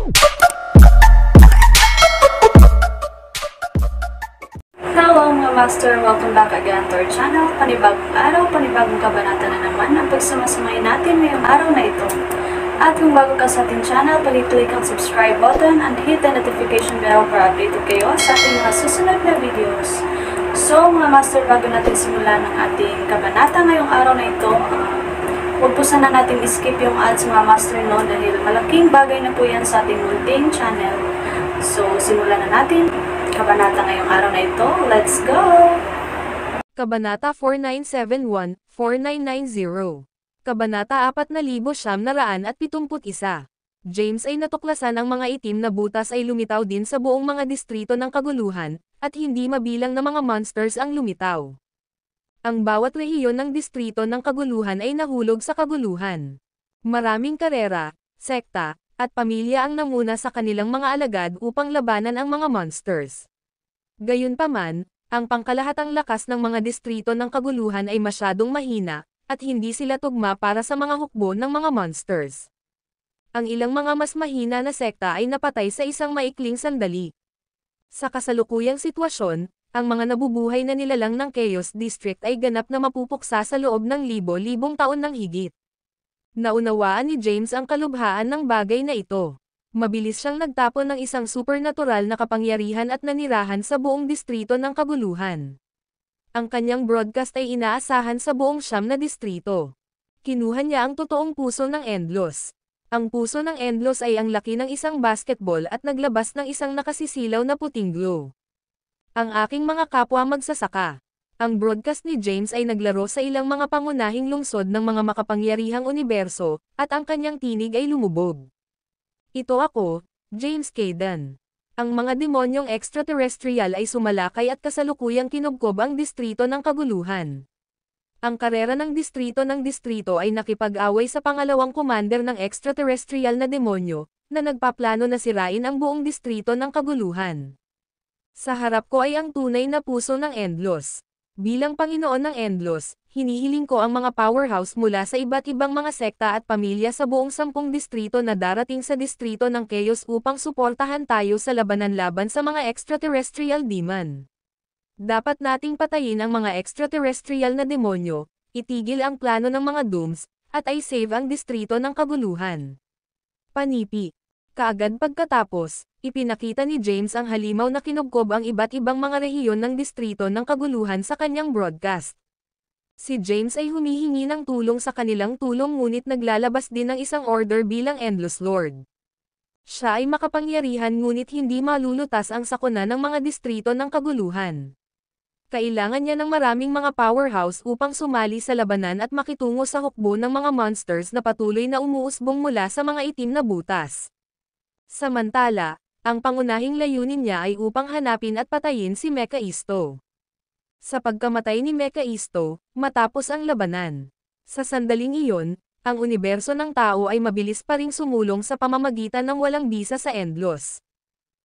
Hello mga master! Welcome back again to our channel. Panibagong araw, panibagong kabanata na naman ang pagsamasamayin natin ngayong araw na ito. At kung bago ka sa ating channel, pag-click ang subscribe button and hit the notification bell para updated kayo sa ating mga susunod na videos. So mga master, bago natin simulan ang ating kabanata ngayong araw na ito, huwag po sana natin skip yung ads mga master no, dahil malaking bagay na po yan sa ating munting channel. So simulan na natin kabanata ngayong araw na ito. Let's go! Kabanata 4971-4990. Kabanata 4971. James ay natuklasan ang mga itim na butas ay lumitaw din sa buong mga distrito ng kaguluhan, at hindi mabilang na mga monsters ang lumitaw. Ang bawat rehiyon ng distrito ng kaguluhan ay nahulog sa kaguluhan. Maraming karera, sekta, at pamilya ang namuna sa kanilang mga alagad upang labanan ang mga monsters. Gayunpaman, ang pangkalahatang lakas ng mga distrito ng kaguluhan ay masyadong mahina, at hindi sila tugma para sa mga hukbo ng mga monsters. Ang ilang mga mas mahina na sekta ay napatay sa isang maikling sandali. Sa kasalukuyang sitwasyon, ang mga nabubuhay na nilalang ng Chaos District ay ganap na mapupuksa sa loob ng libo-libong taon ng higit. Naunawaan ni James ang kalubhaan ng bagay na ito. Mabilis siyang nagtapon ng isang supernatural na kapangyarihan at nanirahan sa buong distrito ng kaguluhan. Ang kanyang broadcast ay inaasahan sa buong 9 na distrito. Kinuha niya ang totoong puso ng Endlos. Ang puso ng Endlos ay ang laki ng isang basketball at naglabas ng isang nakasisilaw na puting glow. Ang aking mga kapwa magsasaka. Ang broadcast ni James ay naglaro sa ilang mga pangunahing lungsod ng mga makapangyarihang universo, at ang kanyang tinig ay lumubog. Ito ako, James Caden. Ang mga demonyong extraterrestrial ay sumalakay at kasalukuyang kinubkob ang distrito ng kaguluhan. Ang karera ng distrito ay nakipag-away sa pangalawang commander ng extraterrestrial na demonyo, na nagpaplano na sirain ang buong distrito ng kaguluhan. Sa harap ko ay ang tunay na puso ng Endlos. Bilang Panginoon ng Endlos, hinihiling ko ang mga powerhouse mula sa iba't ibang mga sekta at pamilya sa buong 10 distrito na darating sa distrito ng Chaos upang suportahan tayo sa labanan laban sa mga extraterrestrial demon. Dapat nating patayin ang mga extraterrestrial na demonyo, itigil ang plano ng mga dooms, at i-save ang distrito ng kaguluhan. Panipi. Kaagad pagkatapos, ipinakita ni James ang halimaw na kinubkob ang iba't ibang mga rehiyon ng distrito ng kaguluhan sa kanyang broadcast. Si James ay humihingi ng tulong sa kanilang tulong ngunit naglalabas din ng isang order bilang Endless Lord. Siya ay makapangyarihan ngunit hindi malulutas ang sakuna ng mga distrito ng kaguluhan. Kailangan niya ng maraming mga powerhouse upang sumali sa labanan at makitungo sa hukbo ng mga monsters na patuloy na umuusbong mula sa mga itim na butas. Samantala, ang pangunahing layunin niya ay upang hanapin at patayin si Mekaisto. Sa pagkamatay ni Mekaisto, matapos ang labanan. Sa sandaling iyon, ang universo ng tao ay mabilis pa ring sumulong sa pamamagitan ng walang bisa sa Endlos.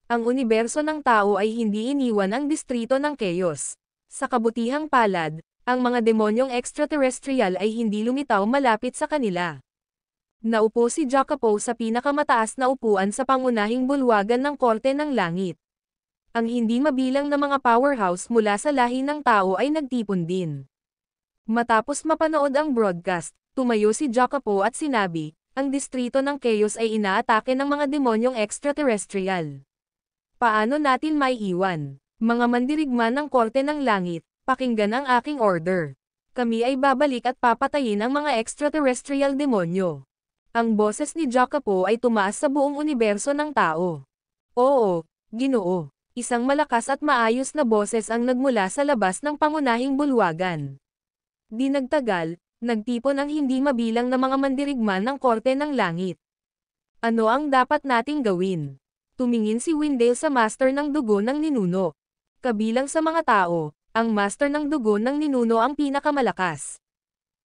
Ang universo ng tao ay hindi iniwan ang distrito ng Chaos. Sa kabutihang palad, ang mga demonyong extraterrestrial ay hindi lumitaw malapit sa kanila. Naupo si Jacopo sa pinakamataas na upuan sa pangunahing bulwagan ng Korte ng Langit. Ang hindi mabilang na mga powerhouse mula sa lahi ng tao ay nagtipon din. Matapos mapanood ang broadcast, tumayo si Jacopo at sinabi, ang distrito ng Chaos ay inaatake ng mga demonyong extraterrestrial. Paano natin maiiwan? Mga mandirigma ng Korte ng Langit, pakinggan ang aking order. Kami ay babalik at papatayin ang mga extraterrestrial demonyo. Ang boses ni Jacopo ay tumaas sa buong universo ng tao. Oo, Ginoo. Isang malakas at maayos na boses ang nagmula sa labas ng pangunahing bulwagan. Di nagtagal, nagtipon ang hindi mabilang na mga mandirigma ng Korte ng Langit. Ano ang dapat nating gawin? Tumingin si Wendell sa Master ng Dugo ng Ninuno. Kabilang sa mga tao, ang Master ng Dugo ng Ninuno ang pinakamalakas.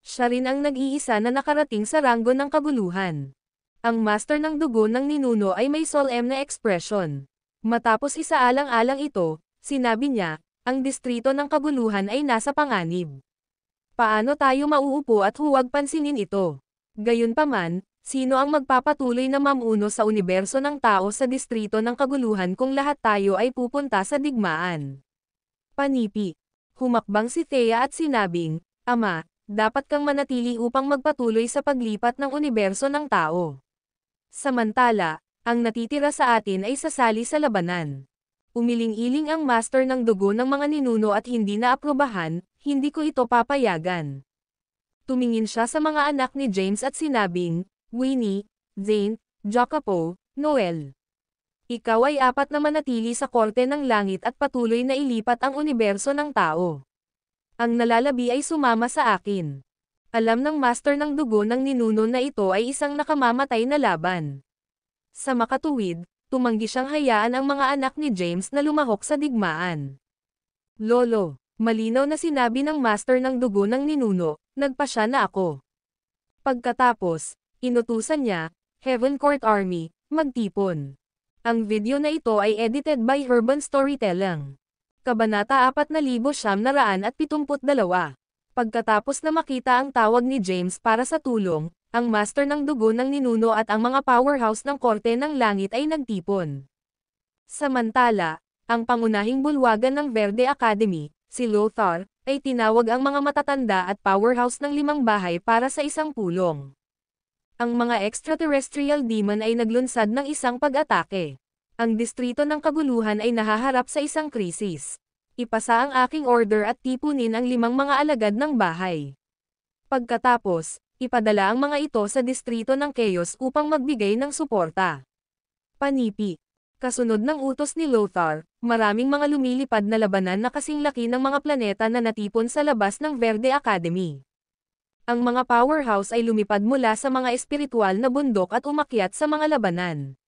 Siya rin ang nag-iisa na nakarating sa ranggo ng kaguluhan. Ang Master ng Dugo ng Ninuno ay may solemn na expression. Matapos isaalang-alang ito, sinabi niya, ang distrito ng kaguluhan ay nasa panganib. Paano tayo mauupo at huwag pansinin ito? Gayunpaman, Sino ang magpapatuloy na mamuno sa universo ng tao sa distrito ng kaguluhan kung lahat tayo ay pupunta sa digmaan? Panipi. Humakbang si Thea at sinabing, Ama, dapat kang manatili upang magpatuloy sa paglipat ng universo ng tao. Samantala, ang natitira sa atin ay sasali sa labanan. Umiling-iling ang master ng dugo ng mga ninuno at hindi naaprubahan, hindi ko ito papayagan. Tumingin siya sa mga anak ni James at sinabing, Winnie, Zane, Jacopo, Noel. Ikaw ay apat na manatili sa korte ng langit at patuloy na ilipat ang universo ng tao. Ang nalalabi ay sumama sa akin. Alam ng master ng dugo ng ninuno na ito ay isang nakamamatay na laban. Sa makatuwid, tumanggi siyang hayaan ang mga anak ni James na lumahok sa digmaan. Lolo, malinaw na sinabi ng master ng dugo ng ninuno, nagpa siya na ako. Pagkatapos, inutusan niya, Heaven Court Army, magtipon. Ang video na ito ay edited by Urban Storytelling. Kabanata 4972. Pagkatapos na makita ang tawag ni James para sa tulong, ang master ng dugo ng ninuno at ang mga powerhouse ng korte ng langit ay nagtipon. Samantala, ang pangunahing bulwagan ng Verde Academy, si Lothar, ay tinawag ang mga matatanda at powerhouse ng 5 bahay para sa isang pulong. Ang mga extraterrestrial demon ay naglunsad ng isang pag-atake. Ang distrito ng kaguluhan ay nahaharap sa isang krisis. Ipasa ang aking order at tipunin ang 5 mga alagad ng bahay. Pagkatapos, ipadala ang mga ito sa distrito ng Chaos upang magbigay ng suporta. Panipi. Kasunod ng utos ni Lothar, maraming mga lumilipad na labanan na kasing laki ng mga planeta na natipon sa labas ng Verde Academy. Ang mga powerhouse ay lumipad mula sa mga espiritual na bundok at umakyat sa mga labanan.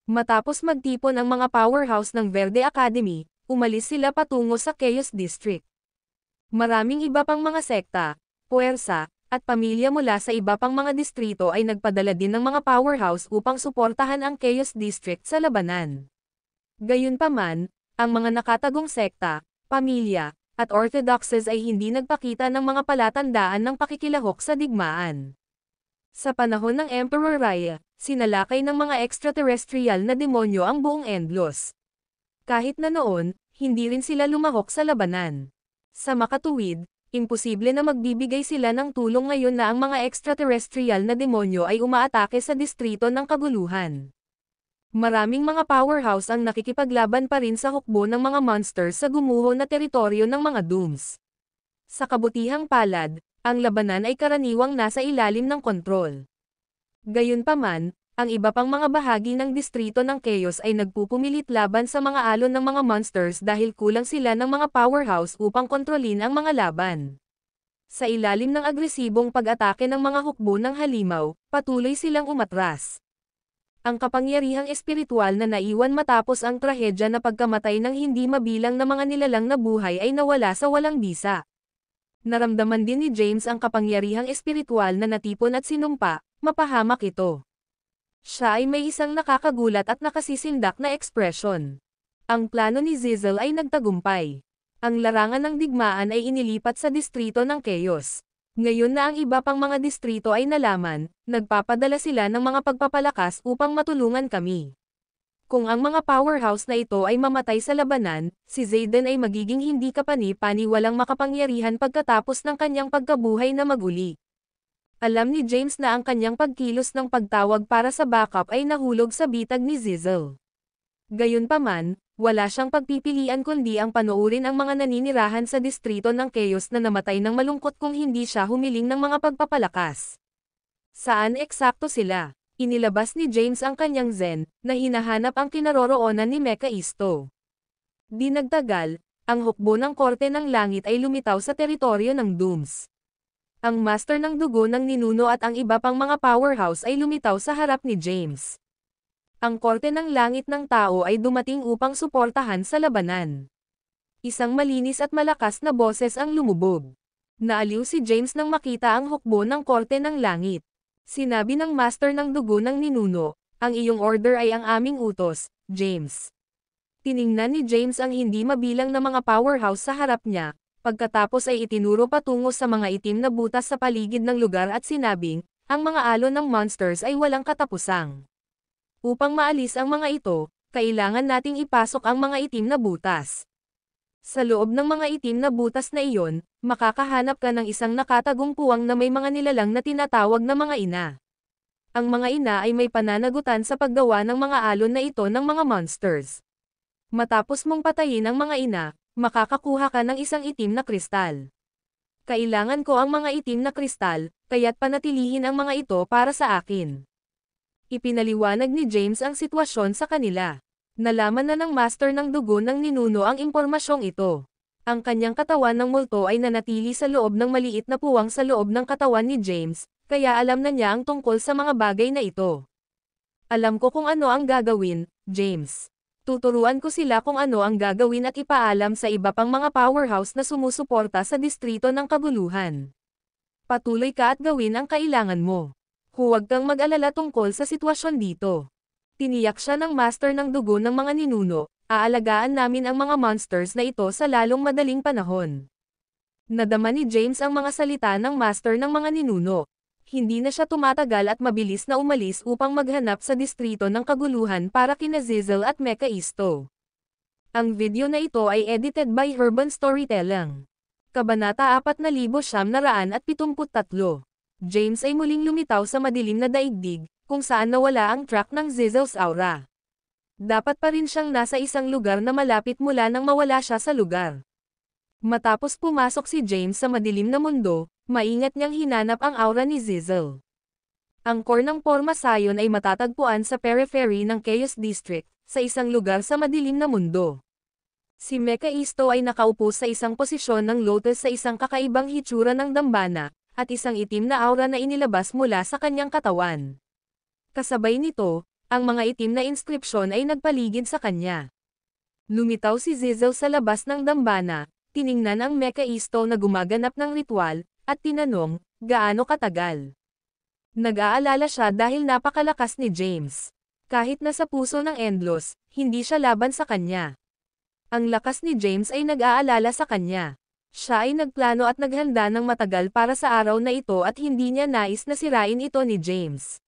Matapos magtipon ang mga powerhouse ng Verde Academy, umalis sila patungo sa Chaos District. Maraming iba pang mga sekta, puwersa, at pamilya mula sa iba pang mga distrito ay nagpadala din ng mga powerhouse upang suportahan ang Chaos District sa labanan. Gayunpaman, ang mga nakatagong sekta, pamilya, at orthodoxes ay hindi nagpakita ng mga palatandaan ng pakikilahok sa digmaan. Sa panahon ng Emperor Raya, sinalakay ng mga extraterrestrial na demonyo ang buong Endlos. Kahit na noon, hindi rin sila lumahok sa labanan. Sa makatuwid, imposible na magbibigay sila ng tulong ngayon na ang mga extraterrestrial na demonyo ay umaatake sa distrito ng kaguluhan. Maraming mga powerhouse ang nakikipaglaban pa rin sa hukbo ng mga monsters sa gumuho na teritoryo ng mga dooms. Sa kabutihang palad, ang labanan ay karaniwang nasa ilalim ng kontrol. Gayunpaman, ang iba pang mga bahagi ng distrito ng Chaos ay nagpupumilit laban sa mga alon ng mga monsters dahil kulang sila ng mga powerhouse upang kontrolin ang mga laban. Sa ilalim ng agresibong pag-atake ng mga hukbo ng halimaw, patuloy silang umatras. Ang kapangyarihang espiritual na naiwan matapos ang trahedya na pagkamatay ng hindi mabilang na mga nilalang na buhay ay nawala sa walang bisa. Naramdaman din ni James ang kapangyarihang espiritual na natipon at sinumpa, mapahamak ito. Siya ay may isang nakakagulat at nakasisindak na ekspresyon. Ang plano ni Zizel ay nagtagumpay. Ang larangan ng digmaan ay inilipat sa distrito ng Chaos. Ngayon na ang iba pang mga distrito ay nalaman, nagpapadala sila ng mga pagpapalakas upang matulungan kami. Kung ang mga powerhouse na ito ay mamatay sa labanan, si Zayden ay magiging hindi kapani-pani walang makapangyarihan pagkatapos ng kanyang pagkabuhay na maguli. Alam ni James na ang kanyang pagkilos ng pagtawag para sa backup ay nahulog sa bitag ni Zizel. Gayunpaman, wala siyang pagpipilian kundi ang panoorin ang mga naninirahan sa distrito ng Chaos na namatay ng malungkot kung hindi siya humiling ng mga pagpapalakas. Saan eksakto sila? Inilabas ni James ang kanyang Zen, na hinahanap ang kinaroroonan ni Mekaisto. Di nagtagal, ang hukbo ng korte ng langit ay lumitaw sa teritoryo ng Dooms. Ang master ng dugo ng ninuno at ang iba pang mga powerhouse ay lumitaw sa harap ni James. Ang korte ng langit ng tao ay dumating upang suportahan sa labanan. Isang malinis at malakas na boses ang lumubog. Naaliw si James nang makita ang hukbo ng korte ng langit. Sinabi ng master ng dugo ng ninuno, ang iyong order ay ang aming utos, James. Tiningnan ni James ang hindi mabilang na mga powerhouse sa harap niya, pagkatapos ay itinuro patungo sa mga itim na butas sa paligid ng lugar at sinabing, ang mga alon ng monsters ay walang katapusang. Upang maalis ang mga ito, kailangan nating ipasok ang mga itim na butas. Sa loob ng mga itim na butas na iyon, makakahanap ka ng isang nakatagong puwang na may mga nilalang na tinatawag na mga ina. Ang mga ina ay may pananagutan sa paggawa ng mga alon na ito ng mga monsters. Matapos mong patayin ang mga ina, makakakuha ka ng isang itim na kristal. Kailangan ko ang mga itim na kristal, kaya't panatilihin ang mga ito para sa akin. Ipinaliwanag ni James ang sitwasyon sa kanila. Nalaman na ng master ng dugo ng ninuno ang impormasyong ito. Ang kanyang katawan ng multo ay nanatili sa loob ng maliit na puwang sa loob ng katawan ni James, kaya alam na niya ang tungkol sa mga bagay na ito. Alam ko kung ano ang gagawin, James. Tuturuan ko sila kung ano ang gagawin at ipaalam sa iba pang mga powerhouse na sumusuporta sa distrito ng kaguluhan. Patuloy ka at gawin ang kailangan mo. Huwag kang mag-alala tungkol sa sitwasyon dito. Tiniyak siya ng master ng dugo ng mga ninuno, aalagaan namin ang mga monsters na ito sa lalong madaling panahon. Nadama ni James ang mga salita ng master ng mga ninuno. Hindi na siya tumatagal at mabilis na umalis upang maghanap sa distrito ng kaguluhan para kina Zizzle at Mecha Isto. Ang video na ito ay edited by Herban Storytelling. Kabanata 4973. James ay muling lumitaw sa madilim na daigdig, kung saan nawala ang track ng Zizzle's aura. Dapat pa rin siyang nasa isang lugar na malapit mula nang mawala siya sa lugar. Matapos pumasok si James sa madilim na mundo, maingat niyang hinanap ang aura ni Zizzle. Ang core ng Porma Sion ay matatagpuan sa periphery ng Chaos District, sa isang lugar sa madilim na mundo. Si Mecha Isto ay nakaupo sa isang posisyon ng lotus sa isang kakaibang hitsura ng dambana, at isang itim na aura na inilabas mula sa kanyang katawan. Kasabay nito, ang mga itim na inskripsyon ay nagpaligid sa kanya. Lumitaw si Zizzle sa labas ng dambana, tiningnan ang Mecha Isto na gumaganap ng ritual, at tinanong, gaano katagal? Nag-aalala siya dahil napakalakas ni James. Kahit nasa puso ng Endlos, hindi siya laban sa kanya. Ang lakas ni James ay nag-aalala sa kanya. Siya ay nagplano at naghanda ng matagal para sa araw na ito at hindi niya nais na sirain ito ni James.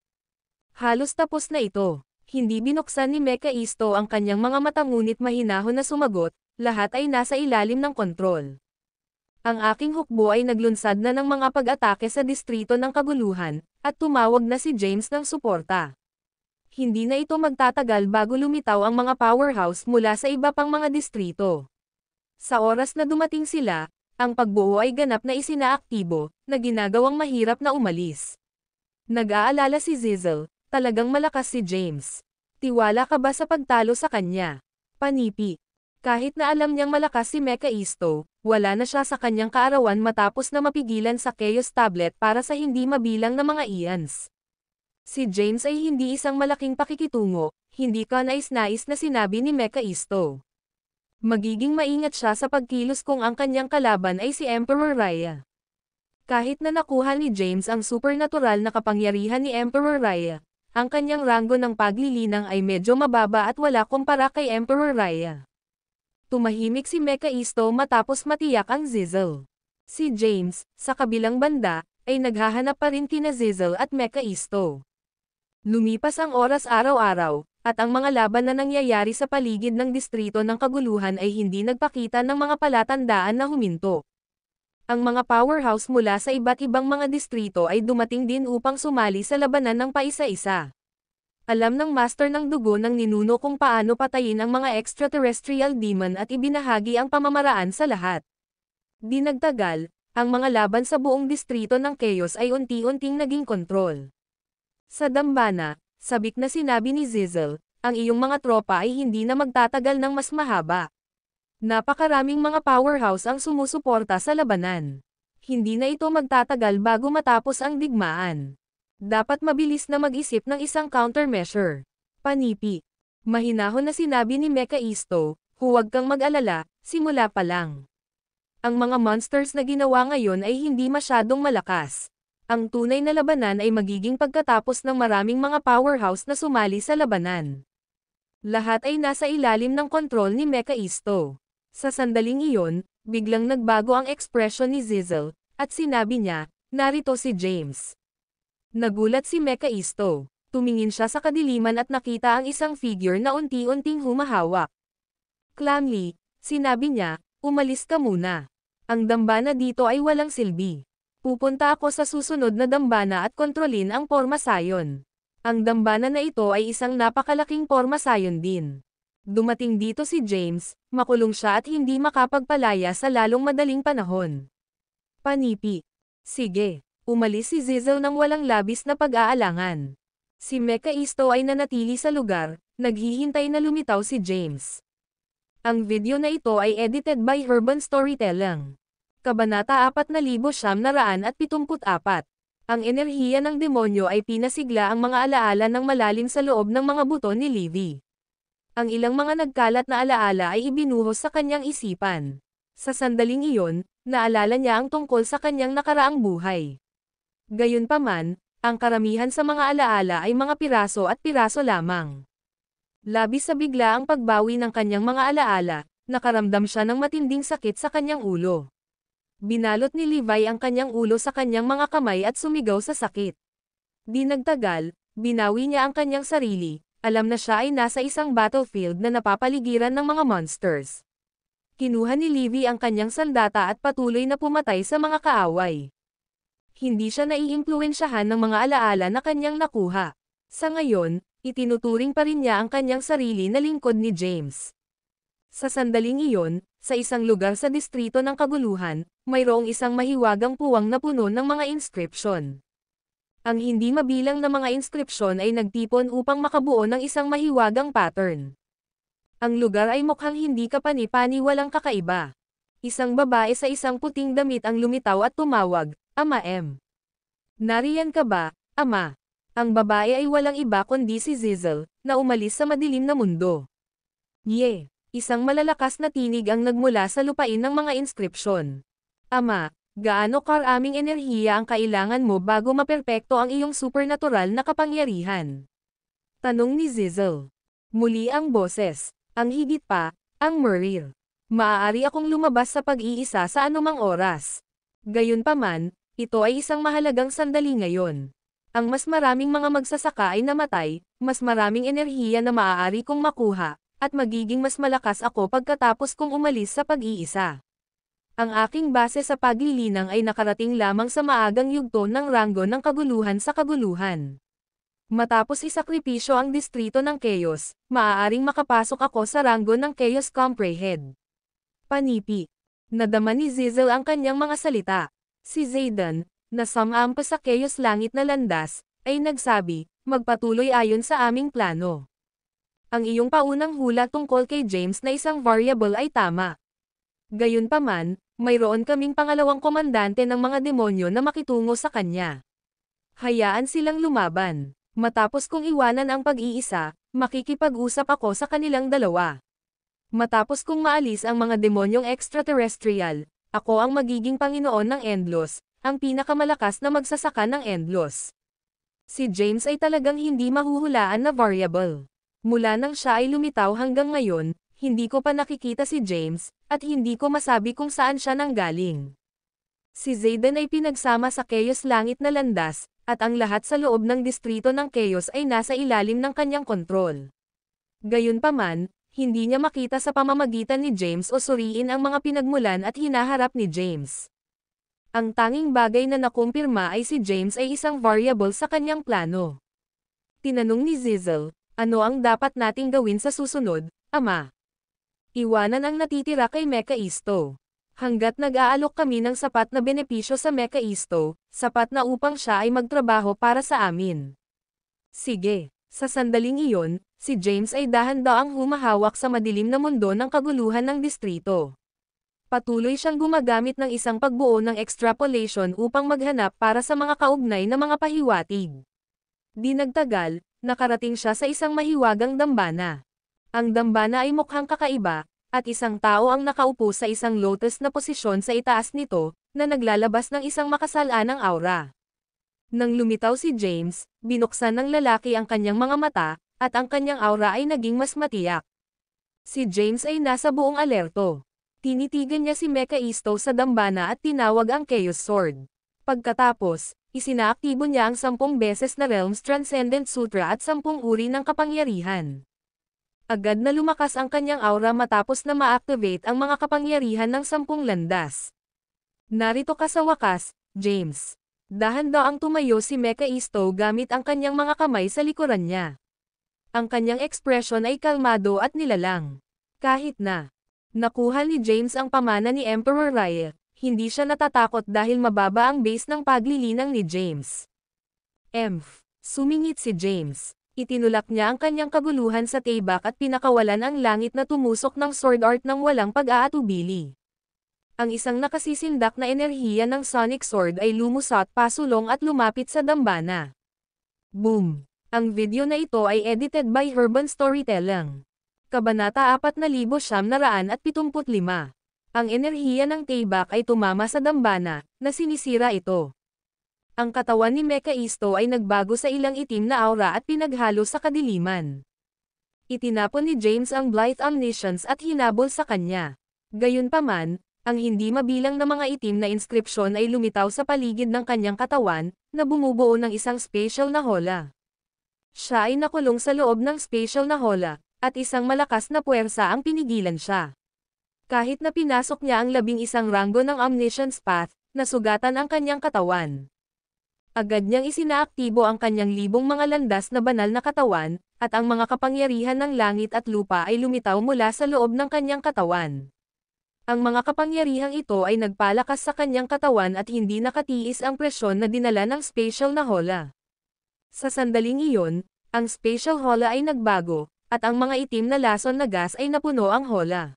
Halos tapos na ito. Hindi binuksan ni Mecha Isto ang kanyang mga mata ngunit mahinahon na sumagot, lahat ay nasa ilalim ng kontrol. Ang aking hukbo ay naglunsad na ng mga pag-atake sa distrito ng kaguluhan, at tumawag na si James ng suporta. Hindi na ito magtatagal bago lumitaw ang mga powerhouse mula sa iba pang mga distrito. Sa oras na dumating sila, ang pagbuo ay ganap na isinaaktibo, na ginagawang mahirap na umalis. Nag-aalala si Zizzle, talagang malakas si James. Tiwala ka ba sa pagtalo sa kanya? Panipi. Kahit na alam niyang malakas si Mecha Isto, wala na siya sa kanyang kaarawan matapos na mapigilan sa Chaos Tablet para sa hindi mabilang na mga ians. Si James ay hindi isang malaking pakikitungo, hindi ka nais-nais na sinabi ni Mecha Isto. Magiging maingat siya sa pagkilos kung ang kanyang kalaban ay si Emperor Raya. Kahit na nakuha ni James ang supernatural na kapangyarihan ni Emperor Raya, ang kanyang ranggo ng paglilinang ay medyo mababa at wala kumpara kay Emperor Raya. Tumahimik si Mecha Isto matapos matiyak ang Zizzle. Si James, sa kabilang banda, ay naghahanap pa rin kina Zizzle at Mecha Isto. Lumipas ang oras araw-araw, at ang mga laban na nangyayari sa paligid ng distrito ng kaguluhan ay hindi nagpakita ng mga palatandaan na huminto. Ang mga powerhouse mula sa iba't ibang mga distrito ay dumating din upang sumali sa labanan ng paisa-isa. Alam ng master ng dugo ng ninuno kung paano patayin ang mga extraterrestrial demon at ibinahagi ang pamamaraan sa lahat. Di nagtagal, ang mga laban sa buong distrito ng Chaos ay unti-unting naging kontrol. Sa dambana, sabik na sinabi ni Zizzle, ang iyong mga tropa ay hindi na magtatagal ng mas mahaba. Napakaraming mga powerhouse ang sumusuporta sa labanan. Hindi na ito magtatagal bago matapos ang digmaan. Dapat mabilis na mag-isip ng isang countermeasure. Panipi. Mahinahon na sinabi ni Mecha Isto, huwag kang mag-alala, simula pa lang. Ang mga monsters na ginawa ngayon ay hindi masyadong malakas. Ang tunay na labanan ay magiging pagkatapos ng maraming mga powerhouse na sumali sa labanan. Lahat ay nasa ilalim ng kontrol ni Mecha Isto. Sa sandaling iyon, biglang nagbago ang ekspresyon ni Zizzle, at sinabi niya, narito si James. Nagulat si Mekaisto. Tumingin siya sa kadiliman at nakita ang isang figure na unti-unting humahawak. Calmly, sinabi niya, umalis ka muna. Ang dambana dito ay walang silbi. Pupunta ako sa susunod na dambana at kontrolin ang pormasayon. Ang dambana na ito ay isang napakalaking pormasayon din. Dumating dito si James, makulong siya at hindi makapagpalaya sa lalong madaling panahon. Panipi. Sige, umalis si Zizzle nang walang labis na pag-aalangan. Si Mekaisto ay nanatili sa lugar, naghihintay na lumitaw si James. Ang video na ito ay edited by Urban Storytelling. Kabanata 4974. Ang enerhiya ng demonyo ay pinasigla ang mga alaala ng malalim sa loob ng mga buto ni Livy. Ang ilang mga nagkalat na alaala ay ibinuhos sa kanyang isipan. Sa sandaling iyon, naalala niya ang tungkol sa kanyang nakaraang buhay. Gayunpaman, ang karamihan sa mga alaala ay mga piraso at piraso lamang. Labis sa bigla ang pagbawi ng kanyang mga alaala, nakaramdam siya ng matinding sakit sa kanyang ulo. Binalot ni Levi ang kanyang ulo sa kanyang mga kamay at sumigaw sa sakit. Di nagtagal, binawi niya ang kanyang sarili, alam na siya ay nasa isang battlefield na napapaligiran ng mga monsters. Kinuha ni Levi ang kanyang sandata at patuloy na pumatay sa mga kaaway. Hindi siya naiimpluwensyahan ng mga alaala na kanyang nakuha. Sa ngayon, itinuturing pa rin niya ang kanyang sarili na lingkod ni James. Sa sandaling iyon, sa isang lugar sa distrito ng kaguluhan, mayroong isang mahiwagang puwang na puno ng mga inscription. Ang hindi mabilang na mga inscription ay nagtipon upang makabuo ng isang mahiwagang pattern. Ang lugar ay mukhang hindi kapani-pani walang kakaiba. Isang babae sa isang puting damit ang lumitaw at tumawag, Ama M. Nariyan ka ba, Ama? Ang babae ay walang iba kundi si Zizzle, na umalis sa madilim na mundo. Isang malalakas na tinig ang nagmula sa lupain ng mga inscription. Ama, gaano karaming enerhiya ang kailangan mo bago maperpekto ang iyong supernatural na kapangyarihan? Tanong ni Zizzle. Muli ang boses. Ang higit pa, ang Murir. Maaari akong lumabas sa pag-iisa sa anumang oras. Gayunpaman, ito ay isang mahalagang sandali ngayon. Ang mas maraming mga magsasaka ay namatay, mas maraming enerhiya na maaari kong makuha, at magiging mas malakas ako pagkatapos kong umalis sa pag-iisa. Ang aking base sa paglilinang ay nakarating lamang sa maagang yugto ng ranggo ng kaguluhan sa kaguluhan. Matapos isakripisyo ang distrito ng Chaos, maaaring makapasok ako sa ranggo ng Chaos Comprehened. Panipi. Nadama ni Zizzle ang kanyang mga salita. Si Zayden, na sumampa sa Chaos Langit na landas, ay nagsabi, magpatuloy ayon sa aming plano. Ang iyong paunang hula tungkol kay James na isang variable ay tama. Gayunpaman, mayroon kaming pangalawang komandante ng mga demonyo na makitungo sa kanya. Hayaan silang lumaban. Matapos kong iwanan ang pag-iisa, makikipag-usap ako sa kanilang dalawa. Matapos kong maalis ang mga demonyong extraterrestrial, ako ang magiging Panginoon ng Endlos, ang pinakamalakas na magsasaka ng Endlos. Si James ay talagang hindi mahuhulaan na variable. Mula nang siya ay lumitaw hanggang ngayon, hindi ko pa nakikita si James, at hindi ko masabi kung saan siya nanggaling. Si Zayden ay pinagsama sa Chaos Langit na landas, at ang lahat sa loob ng distrito ng Chaos ay nasa ilalim ng kanyang kontrol. Gayunpaman, hindi niya makita sa pamamagitan ni James o suriin ang mga pinagmulan at hinaharap ni James. Ang tanging bagay na nakumpirma ay si James ay isang variable sa kanyang plano. Tinanong ni Zizzle, ano ang dapat nating gawin sa susunod, Ama? Iwanan ang natitira kay Mekaisto. Hanggat nag-aalok kami ng sapat na benepisyo sa Mekaisto, sapat na upang siya ay magtrabaho para sa amin. Sige, sa sandaling iyon, si James ay dahan-daang humahawak sa madilim na mundo ng kaguluhan ng distrito. Patuloy siyang gumagamit ng isang pagbuo ng extrapolation upang maghanap para sa mga kaugnay na mga pahiwatig. Di nagtagal, nakarating siya sa isang mahiwagang dambana. Ang dambana ay mukhang kakaiba, at isang tao ang nakaupo sa isang lotus na posisyon sa itaas nito, na naglalabas ng isang makasalanang aura. Nang lumitaw si James, binuksan ng lalaki ang kanyang mga mata, at ang kanyang aura ay naging mas matiyak. Si James ay nasa buong alerto. Tinitigan niya si Mekaisto sa dambana at tinawag ang Chaos Sword. Pagkatapos, Isinaaktibo niya ang 10 beses na Realms Transcendent Sutra at 10 uri ng kapangyarihan. Agad na lumakas ang kanyang aura matapos na ma-activate ang mga kapangyarihan ng 10 landas. Narito ka sa wakas, James. Dahan-daang tumayo si Mephisto gamit ang kanyang mga kamay sa likuran niya. Ang kanyang ekspresyon ay kalmado at nilalang. Kahit na nakuha ni James ang pamana ni Emperor Riot, hindi siya natatakot dahil mababa ang base ng paglilinang ni James. Sumingit si James. Itinulak niya ang kanyang kaguluhan sa tibak at pinakawalan ang langit na tumusok ng sword art ng walang pag-aatubili. Ang isang nakasisindak na enerhiya ng Sonic Sword ay lumusot pasulong at lumapit sa dambana. Boom! Ang video na ito ay edited by Urban Storytelling. Kabanata 4975. Ang enerhiya ng tibak ay tumama sa dambana, na sinisira ito. Ang katawan ni Mephisto ay nagbago sa ilang itim na aura at pinaghalo sa kadiliman. Itinapon ni James ang Blithe Omniscience at hinabol sa kanya. Gayunpaman, ang hindi mabilang na mga itim na inskripsyon ay lumitaw sa paligid ng kanyang katawan, na bumubuo ng isang spatial na hola. Siya ay nakulong sa loob ng spatial na hola, at isang malakas na puwersa ang pinigilan siya. Kahit na pinasok niya ang 11 ranggo ng Omniscience Path, nasugatan ang kanyang katawan. Agad niyang isinaaktibo ang kanyang libong mga landas na banal na katawan, at ang mga kapangyarihan ng langit at lupa ay lumitaw mula sa loob ng kanyang katawan. Ang mga kapangyarihang ito ay nagpalakas sa kanyang katawan at hindi nakatiis ang presyon na dinala ng spatial na hola. Sa sandaling iyon, ang spatial hola ay nagbago, at ang mga itim na lason na gas ay napuno ang hola.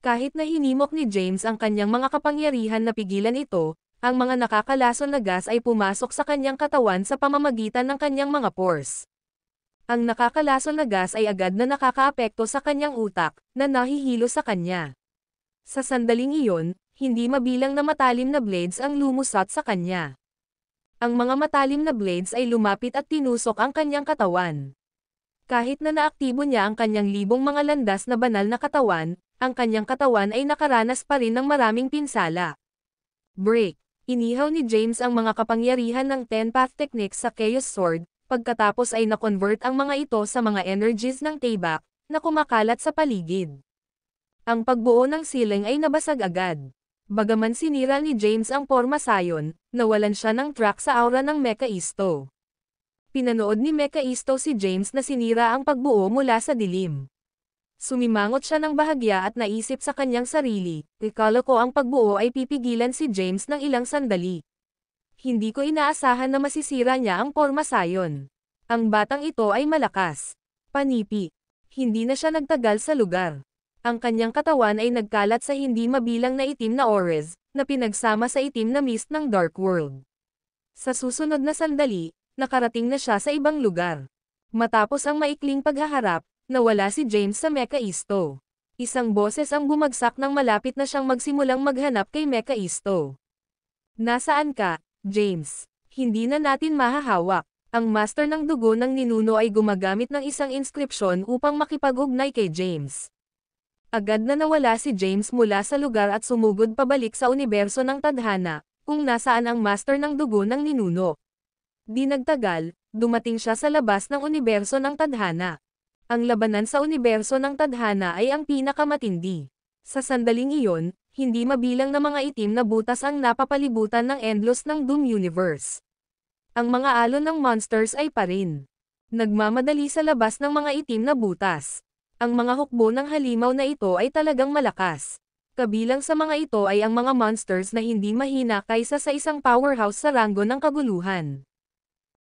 Kahit na hinimok ni James ang kanyang mga kapangyarihan na pigilan ito, ang mga nakakalason na gas ay pumasok sa kanyang katawan sa pamamagitan ng kanyang mga pores. Ang nakakalason na gas ay agad na nakakaapekto sa kanyang utak, na nahihilo sa kanya. Sa sandaling iyon, hindi mabilang na matalim na blades ang lumusot sa kanya. Ang mga matalim na blades ay lumapit at tinusok ang kanyang katawan. Kahit na naaktibo niya ang kanyang libong mga landas na banal na katawan, ang kanyang katawan ay nakaranas pa rin ng maraming pinsala. Break. Inihaw ni James ang mga kapangyarihan ng 10-path techniques sa Chaos Sword, pagkatapos ay na-convert ang mga ito sa mga energies ng tibak, na kumakalat sa paligid. Ang pagbuo ng ceiling ay nabasag agad. Bagaman sinira ni James ang porma sayon, nawalan siya ng track sa aura ng Mephisto. Pinanood ni Mephisto si James na sinira ang pagbuo mula sa dilim. Sumimangot siya ng bahagya at naisip sa kanyang sarili, ikala ko ang pagbuo ay pipigilan si James ng ilang sandali. Hindi ko inaasahan na masisira niya ang porma sayon. Ang batang ito ay malakas. Panipi. Hindi na siya nagtagal sa lugar. Ang kanyang katawan ay nagkalat sa hindi mabilang na itim na auras, na pinagsama sa itim na mist ng Dark World. Sa susunod na sandali, nakarating na siya sa ibang lugar. Matapos ang maikling paghaharap, nawala si James sa Mephisto. Isang boses ang bumagsak nang malapit na siyang magsimulang maghanap kay Mephisto. Nasaan ka, James? Hindi na natin mahahawak. Ang master ng dugo ng ninuno ay gumagamit ng isang inskripsyon upang makipag-ugnay kay James. Agad na nawala si James mula sa lugar at sumugod pabalik sa universo ng tadhana, kung nasaan ang master ng dugo ng ninuno. Di nagtagal, dumating siya sa labas ng universo ng tadhana. Ang labanan sa universo ng tadhana ay ang pinakamatindi. Sa sandaling iyon, hindi mabilang na mga itim na butas ang napapalibutan ng endless ng Doom Universe. Ang mga alon ng monsters ay pa rin nagmamadali sa labas ng mga itim na butas. Ang mga hukbo ng halimaw na ito ay talagang malakas. Kabilang sa mga ito ay ang mga monsters na hindi mahina kaysa sa isang powerhouse sa ranggo ng kaguluhan.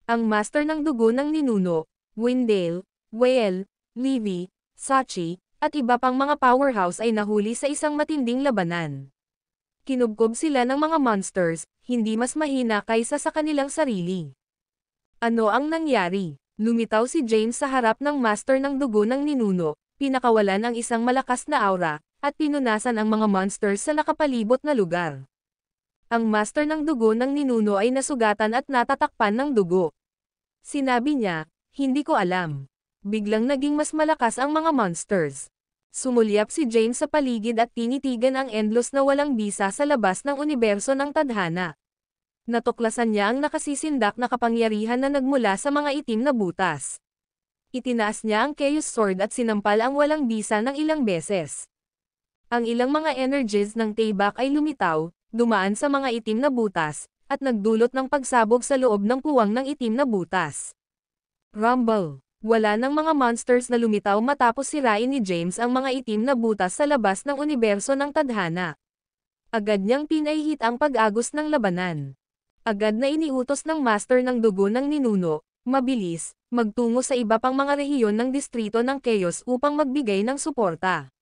Ang master ng dugo ng ninuno, Wendell, Whale, Levi, Sachi, at iba pang mga powerhouse ay nahuli sa isang matinding labanan. Kinubkob sila ng mga monsters, hindi mas mahina kaysa sa kanilang sarili. Ano ang nangyari? Lumitaw si James sa harap ng master ng dugo ng ninuno, pinakawalan ang isang malakas na aura, at pinunasan ang mga monsters sa nakapalibot na lugar. Ang master ng dugo ng ninuno ay nasugatan at natatakpan ng dugo. Sinabi niya, hindi ko alam. Biglang naging mas malakas ang mga monsters. Sumulyap si James sa paligid at tinitigan ang endless na walang bisa sa labas ng universo ng tadhana. Natuklasan niya ang nakasisindak na kapangyarihan na nagmula sa mga itim na butas. Itinaas niya ang Chaos Sword at sinampal ang walang bisa ng ilang beses. Ang ilang mga energies ng Tayback ay lumitaw, dumaan sa mga itim na butas, at nagdulot ng pagsabog sa loob ng puwang ng itim na butas. Rumble! Wala ng mga monsters na lumitaw matapos sirain ni James ang mga itim na butas sa labas ng universo ng tadhana. Agad niyang pinahihit ang pag-agos ng labanan. Agad na iniutos ng Master ng Dugo ng Ninuno, mabilis, magtungo sa iba pang mga rehiyon ng distrito ng Chaos upang magbigay ng suporta.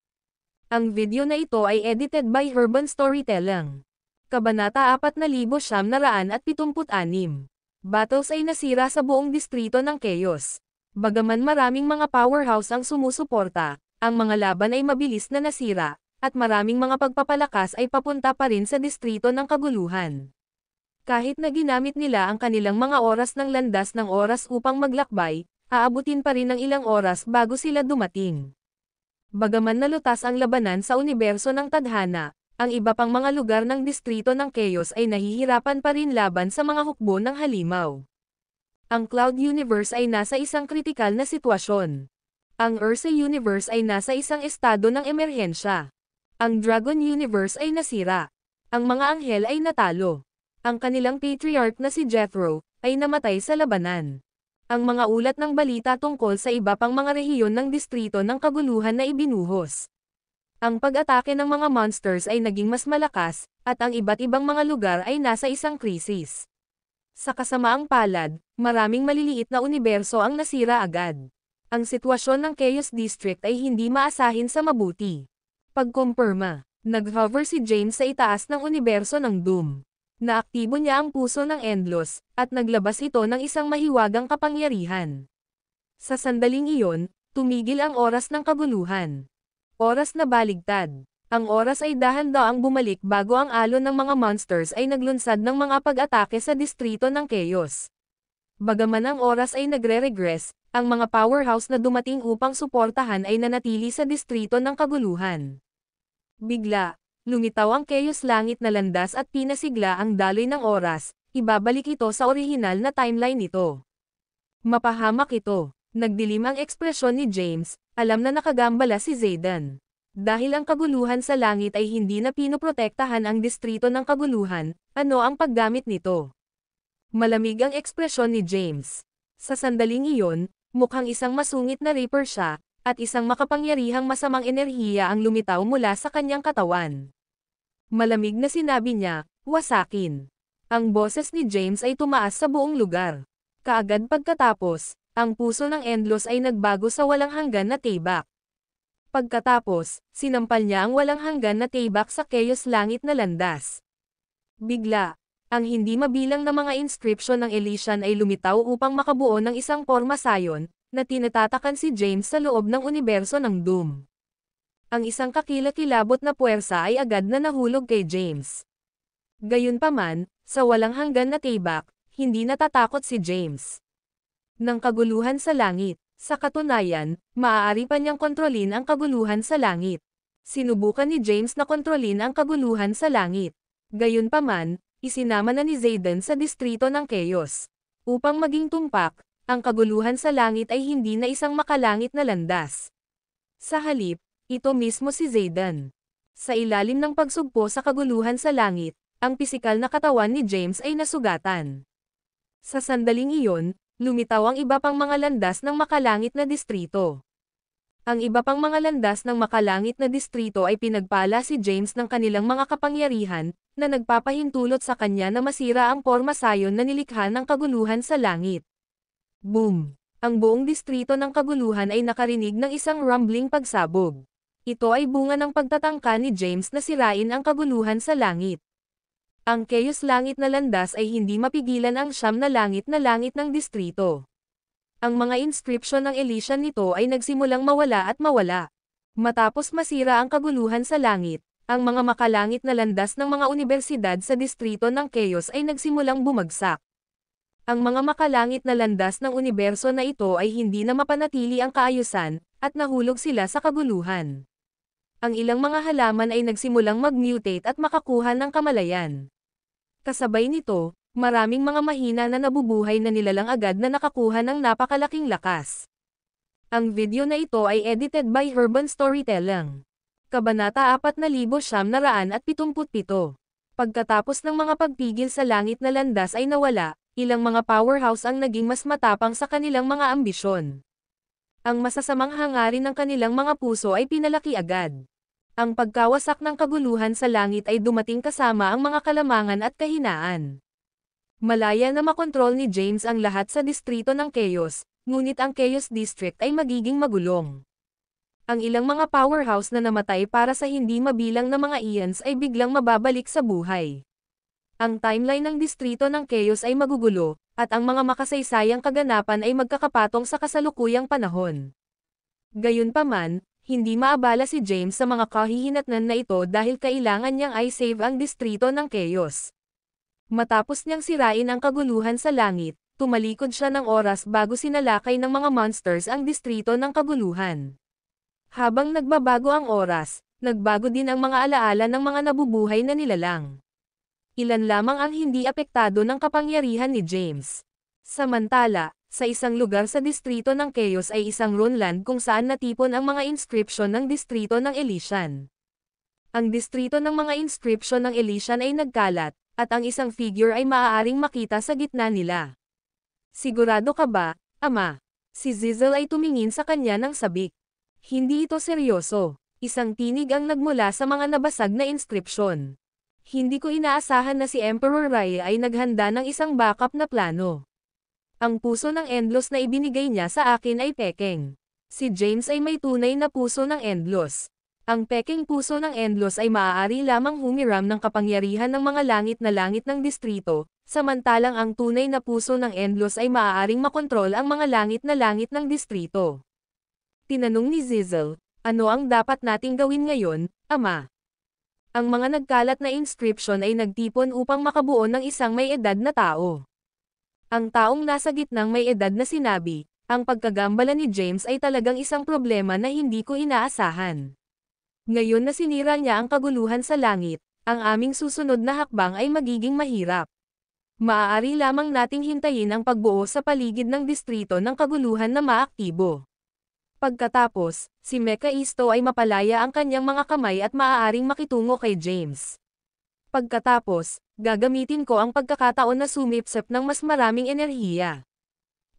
Ang video na ito ay edited by Urban Storytelling. Kabanata 4976. Battles ay nasira sa buong distrito ng Chaos. Bagaman maraming mga powerhouse ang sumusuporta, ang mga laban ay mabilis na nasira, at maraming mga pagpapalakas ay papunta pa rin sa distrito ng kaguluhan. Kahit na ginamit nila ang kanilang mga oras ng landas ng oras upang maglakbay, aabutin pa rin ng ilang oras bago sila dumating. Bagaman nalutas ang labanan sa universo ng tadhana, ang iba pang mga lugar ng distrito ng Chaos ay nahihirapan pa rin laban sa mga hukbo ng halimaw. Ang Cloud Universe ay nasa isang kritikal na sitwasyon. Ang Ursa Universe ay nasa isang estado ng emerhensya. Ang Dragon Universe ay nasira. Ang mga anghel ay natalo. Ang kanilang patriarch na si Jethro ay namatay sa labanan. Ang mga ulat ng balita tungkol sa iba pang mga rehiyon ng distrito ng kaguluhan na ibinuhos. Ang pag-atake ng mga monsters ay naging mas malakas, at ang iba't ibang mga lugar ay nasa isang krisis. Sa kasamaang palad, maraming maliliit na universo ang nasira agad. Ang sitwasyon ng Chaos District ay hindi maasahin sa mabuti. Pagkumpirma, nag-hover si James sa itaas ng universo ng Doom. Naaktibo niya ang puso ng Endless, at naglabas ito ng isang mahiwagang kapangyarihan. Sa sandaling iyon, tumigil ang oras ng kaguluhan. Oras na baligtad. Ang oras ay dahan-daang bumalik bago ang alon ng mga monsters ay naglunsad ng mga pag-atake sa distrito ng Chaos. Bagaman ang oras ay nagre-regress, ang mga powerhouse na dumating upang suportahan ay nanatili sa distrito ng kaguluhan. Bigla, lumitaw ang Chaos langit na landas at pinasigla ang daloy ng oras, ibabalik ito sa orihinal na timeline nito. Mapahamak ito. Nagdilim ang ekspresyon ni James, alam na nakagambala si Zayden. Dahil ang kaguluhan sa langit ay hindi na pinoprotektahan ang distrito ng kaguluhan, ano ang paggamit nito? Malamig ang ekspresyon ni James. Sa sandaling iyon, mukhang isang masungit na Reaper siya, at isang makapangyarihang masamang enerhiya ang lumitaw mula sa kanyang katawan. Malamig na sinabi niya, "Wasakin." Ang boses ni James ay tumaas sa buong lugar. Kaagad pagkatapos, ang puso ng Endless ay nagbago sa walang hanggan na Tayback. Pagkatapos, sinampal niya ang walang hanggan na Tayback sa Chaos langit na landas. Bigla, ang hindi mabilang na mga inscription ng Elysian ay lumitaw upang makabuo ng isang pormasayon, na tinatatakan si James sa loob ng universo ng Doom. Ang isang kakilakilabot na puwersa ay agad na nahulog kay James. Gayunpaman, sa walang hanggan na Tayback, hindi natatakot si James. Ng kaguluhan sa langit. Sa katunayan, maaari pa niyang kontrolin ang kaguluhan sa langit. Sinubukan ni James na kontrolin ang kaguluhan sa langit. Gayunpaman, isinama na ni Zayden sa distrito ng Chaos. Upang maging tumpak, ang kaguluhan sa langit ay hindi na isang makalangit na landas. Sa halip, ito mismo si Zayden. Sa ilalim ng pagsugpo sa kaguluhan sa langit, ang pisikal na katawan ni James ay nasugatan. Sa sandaling iyon, lumitaw ang iba pang mga landas ng makalangit na distrito. Ang iba pang mga landas ng makalangit na distrito ay pinagpala si James ng kanilang mga kapangyarihan, na nagpapahintulot sa kanya na masira ang pormasayon na nilikha ng kaguluhan sa langit. Boom! Ang buong distrito ng kaguluhan ay nakarinig ng isang rumbling pagsabog. Ito ay bunga ng pagtatangka ni James na sirain ang kaguluhan sa langit. Ang Chaos langit na landas ay hindi mapigilan ang siyam na langit ng distrito. Ang mga inscription ng Elysian nito ay nagsimulang mawala at mawala. Matapos masira ang kaguluhan sa langit, ang mga makalangit na landas ng mga unibersidad sa distrito ng Chaos ay nagsimulang bumagsak. Ang mga makalangit na landas ng universo na ito ay hindi na mapanatili ang kaayusan, at nahulog sila sa kaguluhan. Ang ilang mga halaman ay nagsimulang mag-mutate at makakuha ng kamalayan. Kasabay nito, Maraming mga mahina na nabubuhay na nilalang agad na nakakuha ng napakalaking lakas. Ang video na ito ay edited by Urban Storytelling. Kabanata 4977. Pagkatapos ng mga pagpigil sa langit na landas ay nawala, ilang mga powerhouse ang naging mas matapang sa kanilang mga ambisyon. Ang masasamang hangarin ng kanilang mga puso ay pinalaki agad. Ang pagkawasak ng kaguluhan sa langit ay dumating kasama ang mga kalamangan at kahinaan. Malaya na makontrol ni James ang lahat sa distrito ng Chaos, ngunit ang Chaos District ay magiging magulong. Ang ilang mga powerhouse na namatay para sa hindi mabilang na mga eons ay biglang mababalik sa buhay. Ang timeline ng distrito ng Chaos ay magugulo, at ang mga makasaysayang kaganapan ay magkakapatong sa kasalukuyang panahon. Gayunpaman, hindi maabala si James sa mga kahihinatnan na ito dahil kailangan niyang i-save ang distrito ng Chaos. Matapos niyang sirain ang kaguluhan sa langit, tumalikod siya ng oras bago sinalakay ng mga monsters ang distrito ng kaguluhan. Habang nagbabago ang oras, nagbago din ang mga alaala ng mga nabubuhay na nilalang. Ilan lamang ang hindi apektado ng kapangyarihan ni James. Samantala, sa isang lugar sa distrito ng Chaos ay isang runland kung saan natipon ang mga inscription ng distrito ng Elysian. Ang distrito ng mga inscription ng Elysian ay nagkalat, at ang isang figure ay maaaring makita sa gitna nila. Sigurado ka ba, Ama? Si Zizel ay tumingin sa kanya ng sabik. Hindi ito seryoso. Isang tinig ang nagmula sa mga nabasag na inscription. Hindi ko inaasahan na si Emperor Raya ay naghanda ng isang backup na plano. Ang puso ng Endlos na ibinigay niya sa akin ay pekeng. Si James ay may tunay na puso ng Endlos. Ang pekeng puso ng Endlos ay maaari lamang humiram ng kapangyarihan ng mga langit ng distrito, samantalang ang tunay na puso ng Endlos ay maaaring makontrol ang mga langit ng distrito. Tinanong ni Zizel, ano ang dapat nating gawin ngayon, Ama? Ang mga nagkalat na inscription ay nagtipon upang makabuo ng isang may edad na tao. Ang taong nasa gitnang may edad na sinabi, ang pagkagambala ni James ay talagang isang problema na hindi ko inaasahan. Ngayon na sinira niya ang kaguluhan sa langit, ang aming susunod na hakbang ay magiging mahirap. Maaari lamang nating hintayin ang pagbuo sa paligid ng distrito ng kaguluhan na maaktibo. Pagkatapos, si Mekaisto ay mapalaya ang kanyang mga kamay at maaaring makitungo kay James. Pagkatapos, gagamitin ko ang pagkakataon na sumipsip ng mas maraming enerhiya.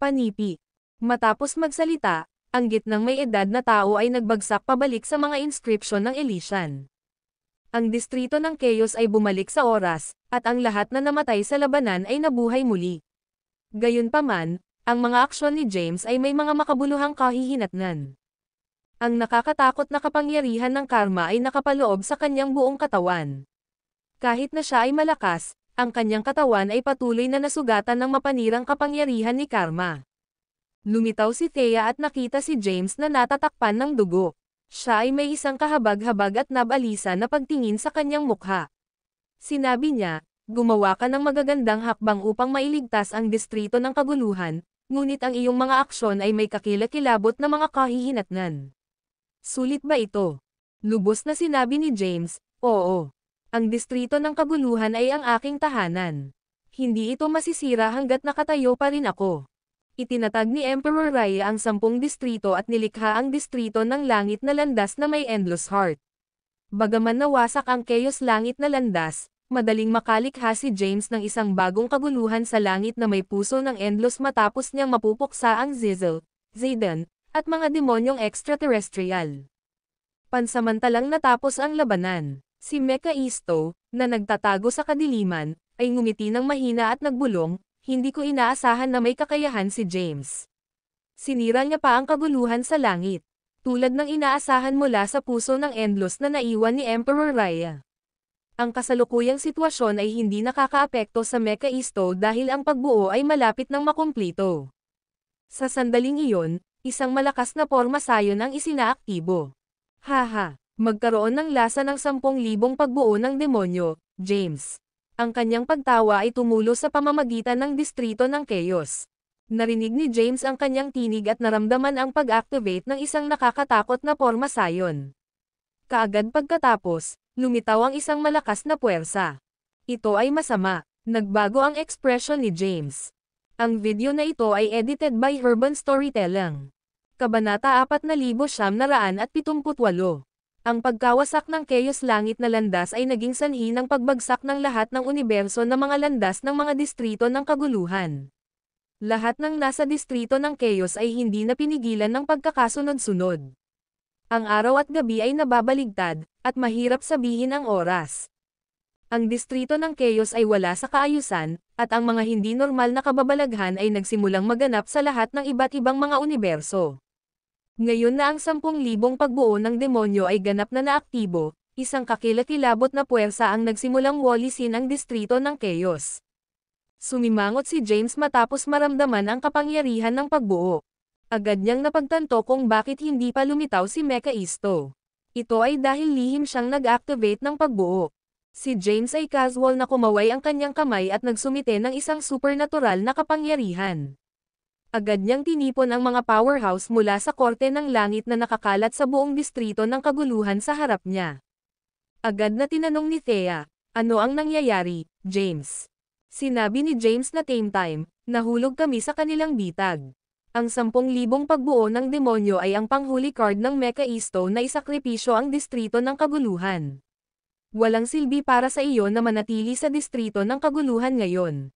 Panipi. Matapos magsalita, ang gitnang may edad na tao ay nagbagsak pabalik sa mga inscription ng Elysian. Ang distrito ng Chaos ay bumalik sa oras, at ang lahat na namatay sa labanan ay nabuhay muli. Gayunpaman, ang mga aksyon ni James ay may mga makabuluhang kahihinatnan. Ang nakakatakot na kapangyarihan ng karma ay nakapaloob sa kanyang buong katawan. Kahit na siya ay malakas, ang kanyang katawan ay patuloy na nasugatan ng mapanirang kapangyarihan ni karma. Lumitaw si Thea at nakita si James na natatakpan ng dugo. Siya ay may isang kahabag-habag at nabalisa na pagtingin sa kanyang mukha. Sinabi niya, gumawa ka ng magagandang hakbang upang mailigtas ang distrito ng kaguluhan, ngunit ang iyong mga aksyon ay may kakilakilabot na mga kahihinatnan. Sulit ba ito? Lubos na sinabi ni James, oo. Ang distrito ng kaguluhan ay ang aking tahanan. Hindi ito masisira hanggat nakatayo pa rin ako. Itinatag ni Emperor Raya ang 10 distrito at nilikha ang distrito ng langit na landas na may endless heart. Bagaman nawasak ang Chaos langit na landas, madaling makalikha si James ng isang bagong kaguluhan sa langit na may puso ng endless matapos niyang mapupuksa ang Zizel, Zayden, at mga demonyong extraterrestrial. Pansamantalang natapos ang labanan, si Mekaisto, na nagtatago sa kadiliman, ay ngumiti ng mahina at nagbulong, hindi ko inaasahan na may kakayahan si James. Sinira niya pa ang kaguluhan sa langit, tulad ng inaasahan mula sa puso ng endless na naiwan ni Emperor Raya. Ang kasalukuyang sitwasyon ay hindi nakakaapekto sa Mekaisto dahil ang pagbuo ay malapit ng makumplito. Sa sandaling iyon, isang malakas na porma sayon ang isinaaktibo. Haha, magkaroon ng lasa ng 10,000 pagbuo ng demonyo, James. Ang kanyang pagtawa ay tumulo sa pamamagitan ng distrito ng Chaos. Narinig ni James ang kanyang tinig at naramdaman ang pag-activate ng isang nakakatakot na porma sayon. Kaagad pagkatapos, lumitaw ang isang malakas na puwersa. Ito ay masama. Nagbago ang ekspresyon ni James. Ang video na ito ay edited by Urban Storytelling. Kabanata 4,978. Ang pagkawasak ng Chaos Langit na landas ay naging sanhi ng pagbagsak ng lahat ng universo na mga landas ng mga distrito ng kaguluhan. Lahat ng nasa distrito ng Chaos ay hindi na pinigilan ng pagkakasunod-sunod. Ang araw at gabi ay nababaligtad, at mahirap sabihin ang oras. Ang distrito ng Chaos ay wala sa kaayusan, at ang mga hindi normal na kababalaghan ay nagsimulang maganap sa lahat ng iba't ibang mga universo. Ngayon na ang 10,000 pagbuo ng demonyo ay ganap na naaktibo, isang kakilakilabot na puwersa ang nagsimulang walisin ang distrito ng Chaos. Sumimangot si James matapos maramdaman ang kapangyarihan ng pagbuo. Agad niyang napagtanto kung bakit hindi pa lumitaw si Mekaisto. Ito ay dahil lihim siyang nag-activate ng pagbuo. Si James ay casual na kumaway ang kanyang kamay at nagsumite ng isang supernatural na kapangyarihan. Agad niyang tinipon ang mga powerhouse mula sa korte ng langit na nakakalat sa buong distrito ng kaguluhan sa harap niya. Agad na tinanong ni Thea, "Ano ang nangyayari, James?" Sinabi ni James na "Tame time, nahulog kami sa kanilang bitag." Ang 10,000 pagbuo ng demonyo ay ang panghuli card ng Mekaisto na isakripisyo ang distrito ng kaguluhan. Walang silbi para sa iyo na manatili sa distrito ng kaguluhan ngayon.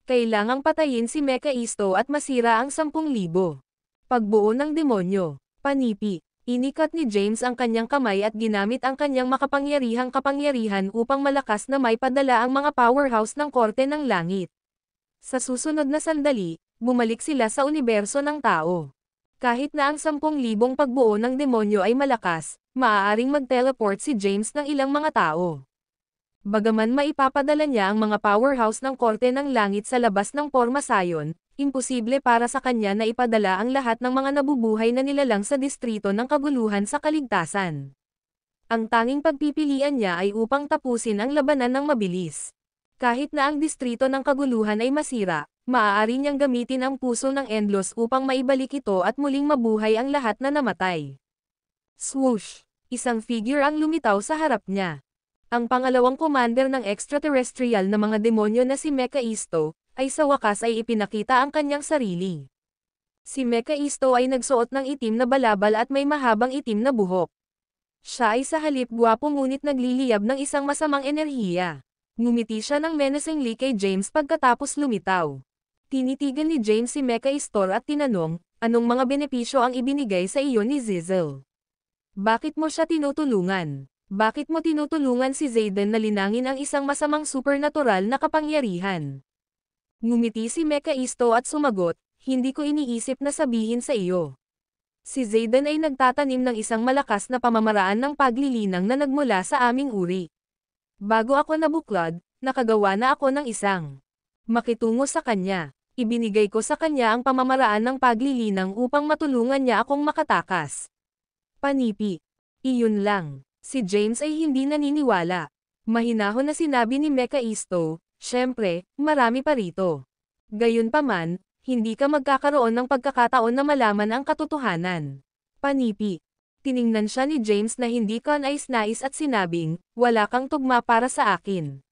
Kailangang patayin si Mekaisto at masira ang 10,000. Pagbuo ng demonyo. Panipi. Inikat ni James ang kanyang kamay at ginamit ang kanyang makapangyarihang kapangyarihan upang malakas na may padala ang mga powerhouse ng korte ng langit. Sa susunod na sandali, bumalik sila sa universo ng tao. Kahit na ang 10,000 pagbuo ng demonyo ay malakas, maaaring mag-teleport si James ng ilang mga tao. Bagaman maipapadala niya ang mga powerhouse ng korte ng langit sa labas ng Porma Sion, imposible para sa kanya na ipadala ang lahat ng mga nabubuhay na nilalang sa distrito ng kaguluhan sa kaligtasan. Ang tanging pagpipilian niya ay upang tapusin ang labanan ng mabilis. Kahit na ang distrito ng kaguluhan ay masira, maaari niyang gamitin ang puso ng Endlos upang maibalik ito at muling mabuhay ang lahat na namatay. Swoosh! Isang figure ang lumitaw sa harap niya. Ang pangalawang commander ng extraterrestrial na mga demonyo na si Mekaisto, ay sa wakas ay ipinakita ang kanyang sarili. Si Mekaisto ay nagsuot ng itim na balabal at may mahabang itim na buhok. Siya ay sa halip gwapo ngunit nagliliyab ng isang masamang enerhiya. Ngumiti siya ng menacingly kay James pagkatapos lumitaw. Tinitigan ni James si Mekaisto at tinanong, "Anong mga benepisyo ang ibinigay sa iyo ni Zizel? Bakit mo siya tinutulungan? Bakit mo tinutulungan si Zayden na linangin ang isang masamang supernatural na kapangyarihan?" Ngumiti si Mekaisto at sumagot, "Hindi ko iniisip na sabihin sa iyo. Si Zayden ay nagtatanim ng isang malakas na pamamaraan ng paglilinang na nagmula sa aming uri. Bago ako nabuklod, nakagawa na ako ng isang makitungo sa kanya. Ibinigay ko sa kanya ang pamamaraan ng paglilinang upang matulungan niya akong makatakas." Panipi. Iyon lang. Si James ay hindi naniniwala. Mahinahon na sinabi ni Mekaisto, "Siyempre, marami pa rito. Gayunpaman, hindi ka magkakaroon ng pagkakataon na malaman ang katotohanan." Panipi. Tiningnan siya ni James na hindi kanais-nais at sinabing, "Wala kang tugma para sa akin.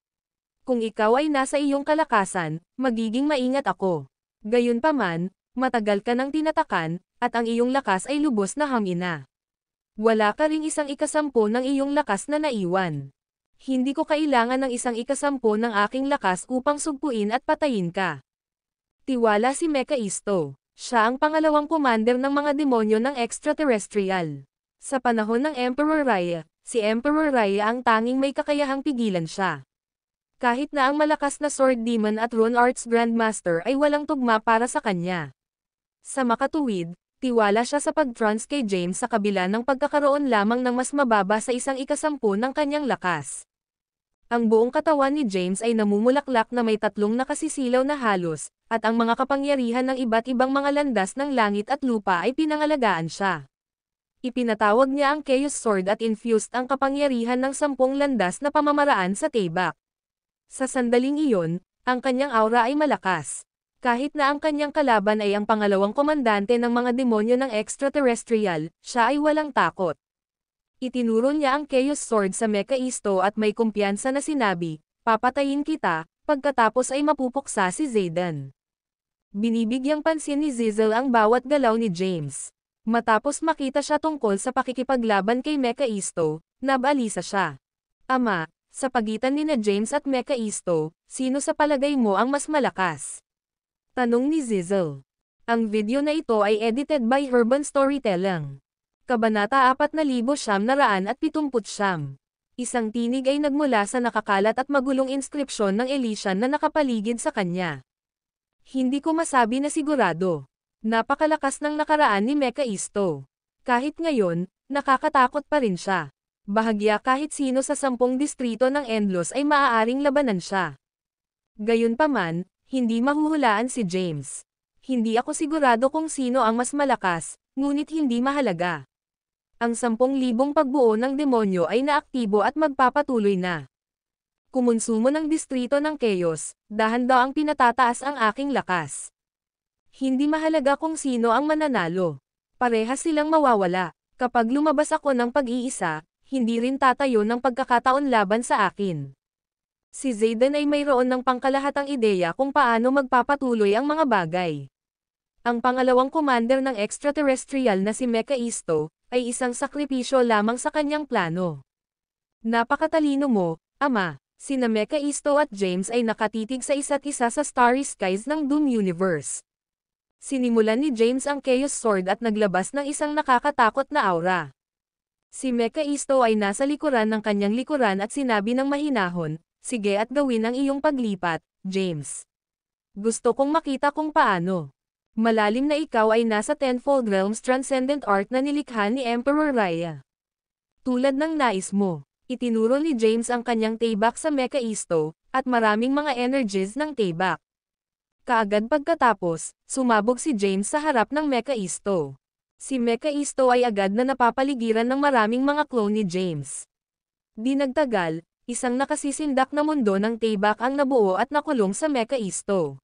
Kung ikaw ay nasa iyong kalakasan, magiging maingat ako. Gayunpaman, matagal ka nang tinatakan, at ang iyong lakas ay lubos na hamina. Wala ka ring 1/10 ng iyong lakas na naiwan. Hindi ko kailangan ng 1/10 ng aking lakas upang sugpuin at patayin ka." Tiwala si Mekaisto. Siya ang pangalawang commander ng mga demonyo ng extraterrestrial. Sa panahon ng Emperor Raya, si Emperor Raya ang tanging may kakayahang pigilan siya. Kahit na ang malakas na Sword Demon at Rune Arts Grandmaster ay walang tugma para sa kanya. Sa makatuwid, tiwala siya sa pag-trance kay James sa kabila ng pagkakaroon lamang ng mas mababa sa 1/10 ng kanyang lakas. Ang buong katawan ni James ay namumulaklak na may 3 nakasisilaw na halos, at ang mga kapangyarihan ng iba't ibang mga landas ng langit at lupa ay pinangalagaan siya. Ipinatawag niya ang Chaos Sword at infused ang kapangyarihan ng 10 landas na pamamaraan sa Tebak. Sa sandaling iyon, ang kanyang aura ay malakas. Kahit na ang kanyang kalaban ay ang pangalawang komandante ng mga demonyo ng extraterrestrial, siya ay walang takot. Itinuro niya ang Chaos Sword sa Mekaisto at may kumpiyansa na sinabi, Papatayin kita, pagkatapos ay mapupuksa si Zayden. Binibigyang pansin ni Zizel ang bawat galaw ni James. Matapos makita siya tungkol sa pakikipaglaban kay Mekaisto, nabalisa siya. Ama, sa pagitan ni James at Mekaisto, sino sa palagay mo ang mas malakas? Tanong ni Zizel. Ang video na ito ay edited by Urban Storytelling. Kabanata 4,979. Isang tinig ay nagmula sa nakakalat at magulong inskripsyon ng Elysian na nakapaligid sa kanya. Hindi ko masabi na sigurado. Napakalakas ng nakaraan ni Mekaisto. Kahit ngayon, nakakatakot pa rin siya. Bahagya kahit sino sa 10 distrito ng Endlos ay maaaring labanan siya. Gayunpaman, hindi mahuhulaan si James. Hindi ako sigurado kung sino ang mas malakas, ngunit hindi mahalaga. Ang 10,000 pagbuo ng demonyo ay naaktibo at magpapatuloy na. Kumonsumo ng distrito ng Chaos, dahan daw ang pinatataas ang aking lakas. Hindi mahalaga kung sino ang mananalo. Parehas silang mawawala. Kapag lumabas ako ng pag-iisa, hindi rin tatayo ng pagkakataon laban sa akin. Si Zayden ay mayroon ng pangkalahatang ideya kung paano magpapatuloy ang mga bagay. Ang pangalawang commander ng extraterrestrial na si Mekaisto, ay isang sakripisyo lamang sa kanyang plano. Napakatalino mo, Ama. Sina Mekaisto at James ay nakatitig sa isa't isa sa starry skies ng Doom Universe. Sinimulan ni James ang Chaos Sword at naglabas ng isang nakakatakot na aura. Si Mekaisto ay nasa likuran ng kanyang likuran at sinabi ng mahinahon, "Sige at gawin ang iyong paglipat, James. Gusto kong makita kung paano." Malalim na ikaw ay nasa Tenfold Realms Transcendent Art na nilikha ni Emperor Raya. Tulad ng nais mo, itinuro ni James ang kanyang taybak sa Mekaisto, at maraming mga energies ng taybak. Kaagad pagkatapos, sumabog si James sa harap ng Mekaisto. Si Mekaisto ay agad na napapaligiran ng maraming mga clone ni James. Di nagtagal, isang nakasisindak na mundo ng taybak ang nabuo at nakulong sa Mekaisto.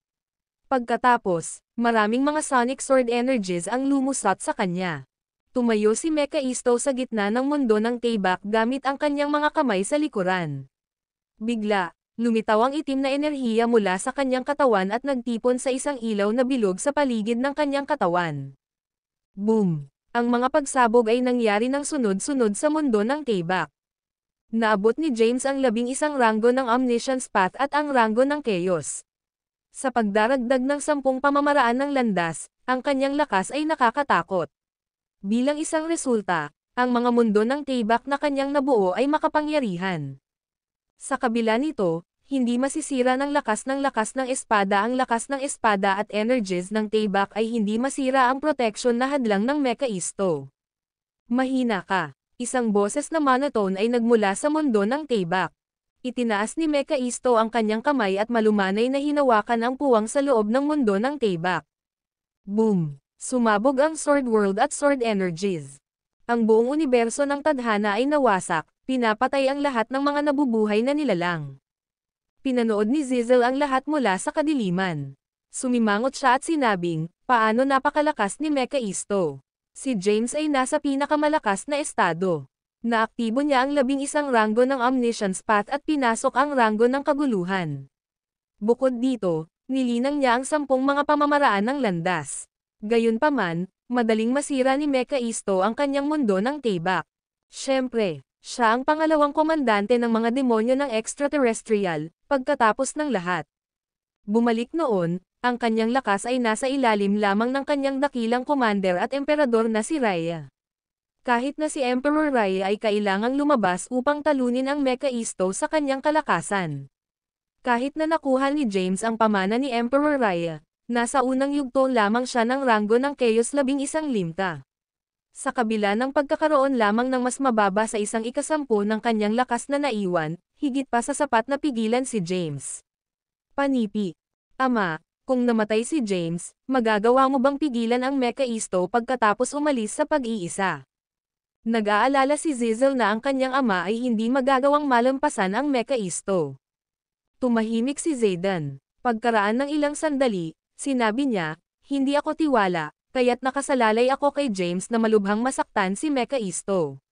Pagkatapos, maraming mga sonic sword energies ang lumusot sa kanya. Tumayo si Mekaisto sa gitna ng mundo ng taybak gamit ang kanyang mga kamay sa likuran. Bigla, lumitaw ang itim na enerhiya mula sa kanyang katawan at nagtipon sa isang ilaw na bilog sa paligid ng kanyang katawan. Boom! Ang mga pagsabog ay nangyari ng sunod-sunod sa mundo ng taybak. Naabot ni James ang 11 ranggo ng Omniscience Path at ang ranggo ng Chaos. Sa pagdaragdag ng 10 pamamaraan ng landas, ang kanyang lakas ay nakakatakot. Bilang isang resulta, ang mga mundo ng taybak na kanyang nabuo ay makapangyarihan. Sa kabila nito, hindi masisira ng lakas ng espada ang lakas ng espada at energies ng taybak ay hindi masira ang protection na hadlang ng Mekaisto. Mahina ka. Isang boses na monotone ay nagmula sa mundo ng taybak. Itinaas ni Mekaisto ang kanyang kamay at malumanay na hinawakan ang puwang sa loob ng mundo ng taybak. Boom! Sumabog ang Sword World at Sword Energies. Ang buong universo ng tadhana ay nawasak, pinapatay ang lahat ng mga nabubuhay na nilalang. Pinanood ni Zizel ang lahat mula sa kadiliman. Sumimangot siya at sinabing, paano napakalakas ni Mekaisto. Si James ay nasa pinakamalakas na estado. Naaktibo niya ang 11 ranggo ng Omniscience Path at pinasok ang ranggo ng kaguluhan. Bukod dito, nilinang niya ang 10 mga pamamaraan ng landas. Gayunpaman, madaling masira ni Mekaisto ang kanyang mundo ng taybak. Siyempre, siya ang pangalawang komandante ng mga demonyo ng extraterrestrial, pagkatapos ng lahat. Bumalik noon, ang kanyang lakas ay nasa ilalim lamang ng kanyang dakilang commander at emperador na si Raya. Kahit na si Emperor Raya ay kailangang lumabas upang talunin ang Mekaisto sa kanyang kalakasan. Kahit na nakuha ni James ang pamana ni Emperor Raya, nasa unang yugto lamang siya ng ranggo ng Chaos 11 limta. Sa kabila ng pagkakaroon lamang ng mas mababa sa 1/10 ng kanyang lakas na naiwan, higit pa sa sapat na pigilan si James. Panipi. Ama, kung namatay si James, magagawa mo bang pigilan ang Mekaisto pagkatapos umalis sa pag-iisa? Nag-aalala si Zizel na ang kanyang ama ay hindi magagawang malampasan ang Mekaisto. Tumahimik si Zayden. Pagkaraan ng ilang sandali, sinabi niya, hindi ako tiwala, kaya't nakasalalay ako kay James na malubhang masaktan si Mekaisto.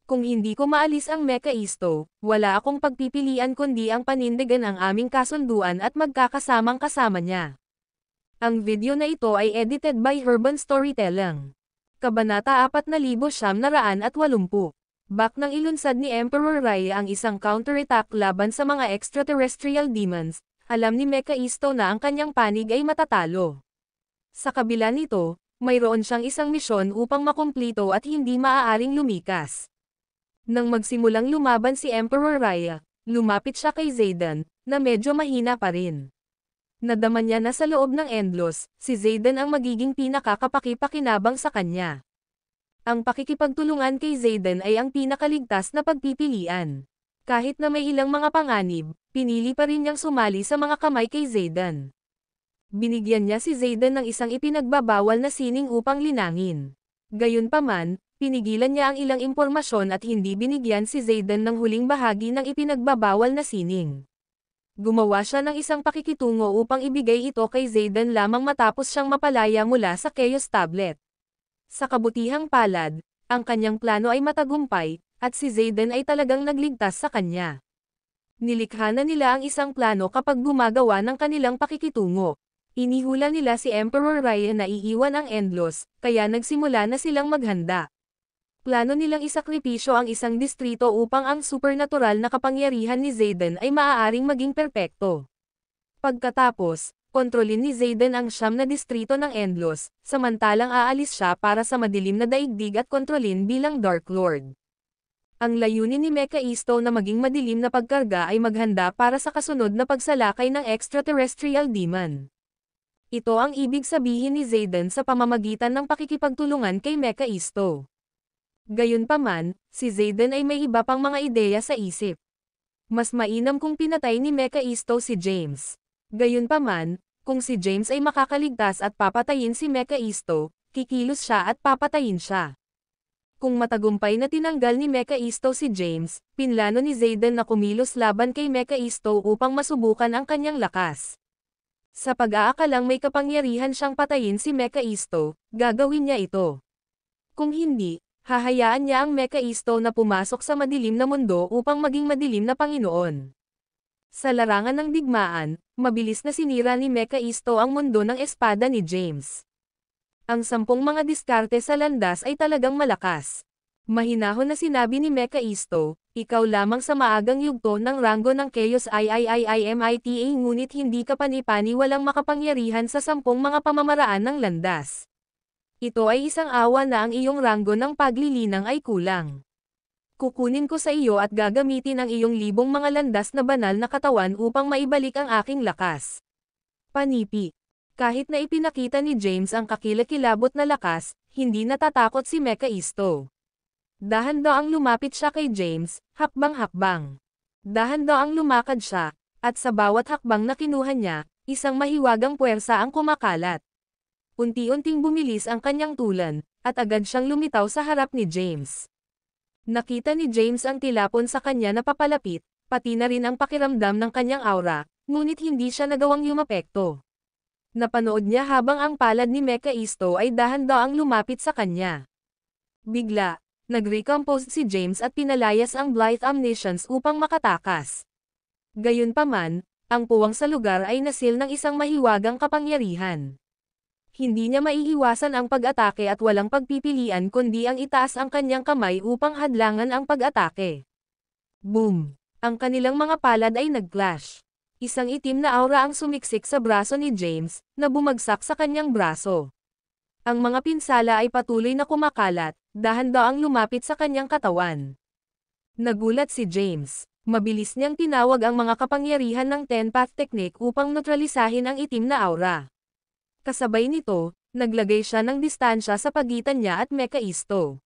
Kung hindi ko maalis ang Mekaisto, wala akong pagpipilian kundi ang panindigan ang aming kasunduan at magkakasamang kasama niya. Ang video na ito ay edited by Urban Storytelling. Kabanata 4980. Back nang ilunsad ni Emperor Raya ang isang counterattack laban sa mga extraterrestrial demons, alam ni Mekaisto na ang kanyang panig ay matatalo. Sa kabila nito, mayroon siyang isang misyon upang makumplito at hindi maaaring lumikas. Nang magsimulang lumaban si Emperor Raya, lumapit siya kay Zayden, na medyo mahina pa rin. Nadama niya na sa loob ng Endlos, si Zayden ang magiging pinakakapakipakinabang sa kanya. Ang pakikipagtulungan kay Zayden ay ang pinakaligtas na pagpipilian. Kahit na may ilang mga panganib, pinili pa rin niyang sumali sa mga kamay kay Zayden. Binigyan niya si Zayden ng isang ipinagbabawal na sining upang linangin. Gayunpaman, pinigilan niya ang ilang impormasyon at hindi binigyan si Zayden ng huling bahagi ng ipinagbabawal na sining. Gumawa siya ng isang pakikitungo upang ibigay ito kay Zayden lamang matapos siyang mapalaya mula sa Chaos Tablet. Sa kabutihang palad, ang kanyang plano ay matagumpay, at si Zayden ay talagang nagligtas sa kanya. Nilikha na nila ang isang plano kapag gumagawa ng kanilang pakikitungo. Inihula nila si Emperor Raya na iiwan ang Endlos, kaya nagsimula na silang maghanda. Plano nilang isakripisyo ang isang distrito upang ang supernatural na kapangyarihan ni Zayden ay maaaring maging perpekto. Pagkatapos, kontrolin ni Zayden ang 9 na distrito ng Endlos, samantalang aalis siya para sa madilim na daigdig at kontrolin bilang Dark Lord. Ang layunin ni Mekaisto na maging madilim na pagkarga ay maghanda para sa kasunod na pagsalakay ng extraterrestrial demon. Ito ang ibig sabihin ni Zayden sa pamamagitan ng pakikipagtulungan kay Mekaisto. Gayunpaman, si Zayden ay may iba pang mga ideya sa isip. Mas mainam kung pinatay ni Mekaisto si James. Gayunpaman, kung si James ay makakaligtas at papatayin si Mekaisto, kikilos siya at papatayin siya. Kung matagumpay na tinanggal ni Mekaisto si James, pinlano ni Zayden na kumilos laban kay Mekaisto upang masubukan ang kanyang lakas. Sa pag-aakalang may kapangyarihan siyang patayin si Mekaisto, gagawin niya ito. Kung hindi, hahayaan niya ang Mekaisto na pumasok sa madilim na mundo upang maging madilim na Panginoon. Sa larangan ng digmaan, mabilis na sinira ni Mekaisto ang mundo ng espada ni James. Ang 10 mga diskarte sa landas ay talagang malakas. Mahinahon na sinabi ni Mekaisto, ikaw lamang sa maagang yugto ng ranggo ng Chaos IIIIMITA ngunit hindi ka panipani walang makapangyarihan sa 10 mga pamamaraan ng landas. Ito ay isang awa na ang iyong ranggo ng paglilinang ay kulang. Kukunin ko sa iyo at gagamitin ang iyong 1000 mga landas na banal na katawan upang maibalik ang aking lakas. Panipi. Kahit na ipinakita ni James ang kakilakilabot na lakas, hindi natatakot si Mekaisto. Dahan-daang lumapit siya kay James, hakbang-hakbang. Dahan-daang lumakad siya, at sa bawat hakbang na kinuha niya, isang mahiwagang puwersa ang kumakalat. Unti-unting bumilis ang kanyang tulan, at agad siyang lumitaw sa harap ni James. Nakita ni James ang tilapon sa kanya na papalapit, pati na rin ang pakiramdam ng kanyang aura, ngunit hindi siya nagawang yumapekto. Napanood niya habang ang palad ni Mekaisto ay dahan-daang lumapit sa kanya. Bigla, nag-recompose si James at pinalayas ang Blithe Omniscience upang makatakas. Gayunpaman, ang puwang sa lugar ay nasil ng isang mahiwagang kapangyarihan. Hindi niya maiiwasan ang pag-atake at walang pagpipilian kundi ang itaas ang kanyang kamay upang hadlangan ang pag-atake. Boom! Ang kanilang mga palad ay nag-clash. Isang itim na aura ang sumiksik sa braso ni James, na bumagsak sa kanyang braso. Ang mga pinsala ay patuloy na kumakalat, dahan-daang lumapit sa kanyang katawan. Nagulat si James. Mabilis niyang tinawag ang mga kapangyarihan ng Ten-Path Technique upang neutralisahin ang itim na aura. Kasabay nito, naglagay siya ng distansya sa pagitan niya at Mekaisto.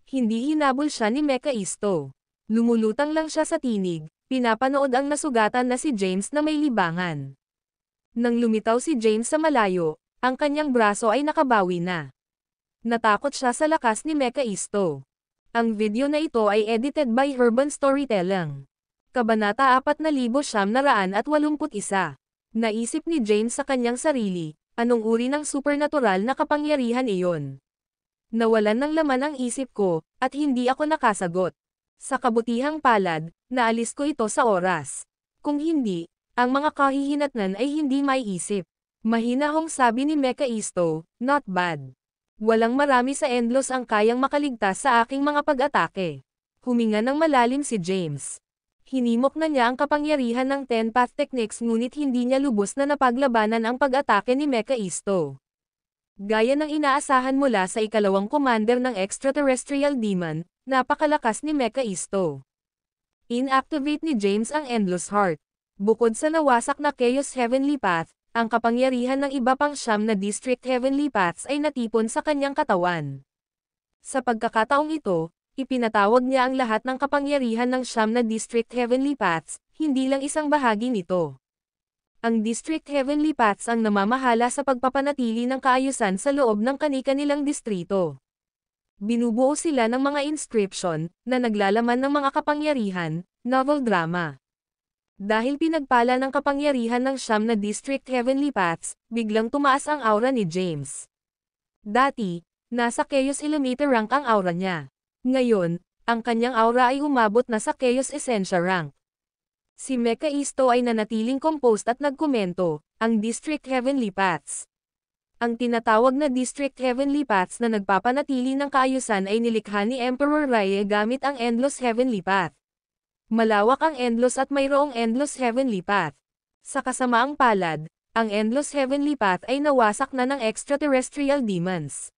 Hindi hinabol siya ni Mekaisto. Lumulutang lang siya sa tinig, pinapanood ang nasugatan na si James na may libangan. Nang lumitaw si James sa malayo, ang kanyang braso ay nakabawi na. Natakot siya sa lakas ni Mekaisto. Ang video na ito ay edited by Urban Storytelling. Kabanata 4981. Naisip ni James sa kanyang sarili, anong uri ng supernatural na kapangyarihan iyon? Nawalan ng laman ang isip ko, at hindi ako nakasagot. Sa kabutihang palad, naalis ko ito sa oras. Kung hindi, ang mga kahihinatnan ay hindi maiisip. Mahinahong sabi ni Mekaisto, not bad. Walang marami sa Endlos ang kayang makaligtas sa aking mga pag-atake. Huminga ng malalim si James. Hinimok na niya ang kapangyarihan ng 10-path techniques ngunit hindi niya lubos na napaglabanan ang pag-atake ni Mekaisto. Gaya ng inaasahan mula sa ikalawang commander ng extraterrestrial demon, napakalakas ni Mekaisto. Inactivate ni James ang Endless Heart. Bukod sa nawasak na Chaos Heavenly Path, ang kapangyarihan ng iba pang 9 na District Heavenly Paths ay natipon sa kanyang katawan. Sa pagkakataong ito, ipinatawag niya ang lahat ng kapangyarihan ng 9 na District Heavenly Paths, hindi lang isang bahagi nito. Ang District Heavenly Paths ang namamahala sa pagpapanatili ng kaayusan sa loob ng kani-kanilang distrito. Binubuo sila ng mga inscription, na naglalaman ng mga kapangyarihan, novel drama. Dahil pinagpala ng kapangyarihan ng 9 na District Heavenly Paths, biglang tumaas ang aura ni James. Dati, nasa Chaos Illuminator rank ang aura niya. Ngayon, ang kanyang aura ay umabot na sa Chaos Essentia rank. Si Mekaisto ay nanatiling composed at nagkomento, ang District Heavenly Paths. Ang tinatawag na District Heavenly Paths na nagpapanatili ng kaayusan ay nilikha ni Emperor Rye gamit ang Endless Heavenly Path. Malawak ang Endless at mayroong Endless Heavenly Path. Sa kasamaang palad, ang Endless Heavenly Path ay nawasak na ng extraterrestrial demons.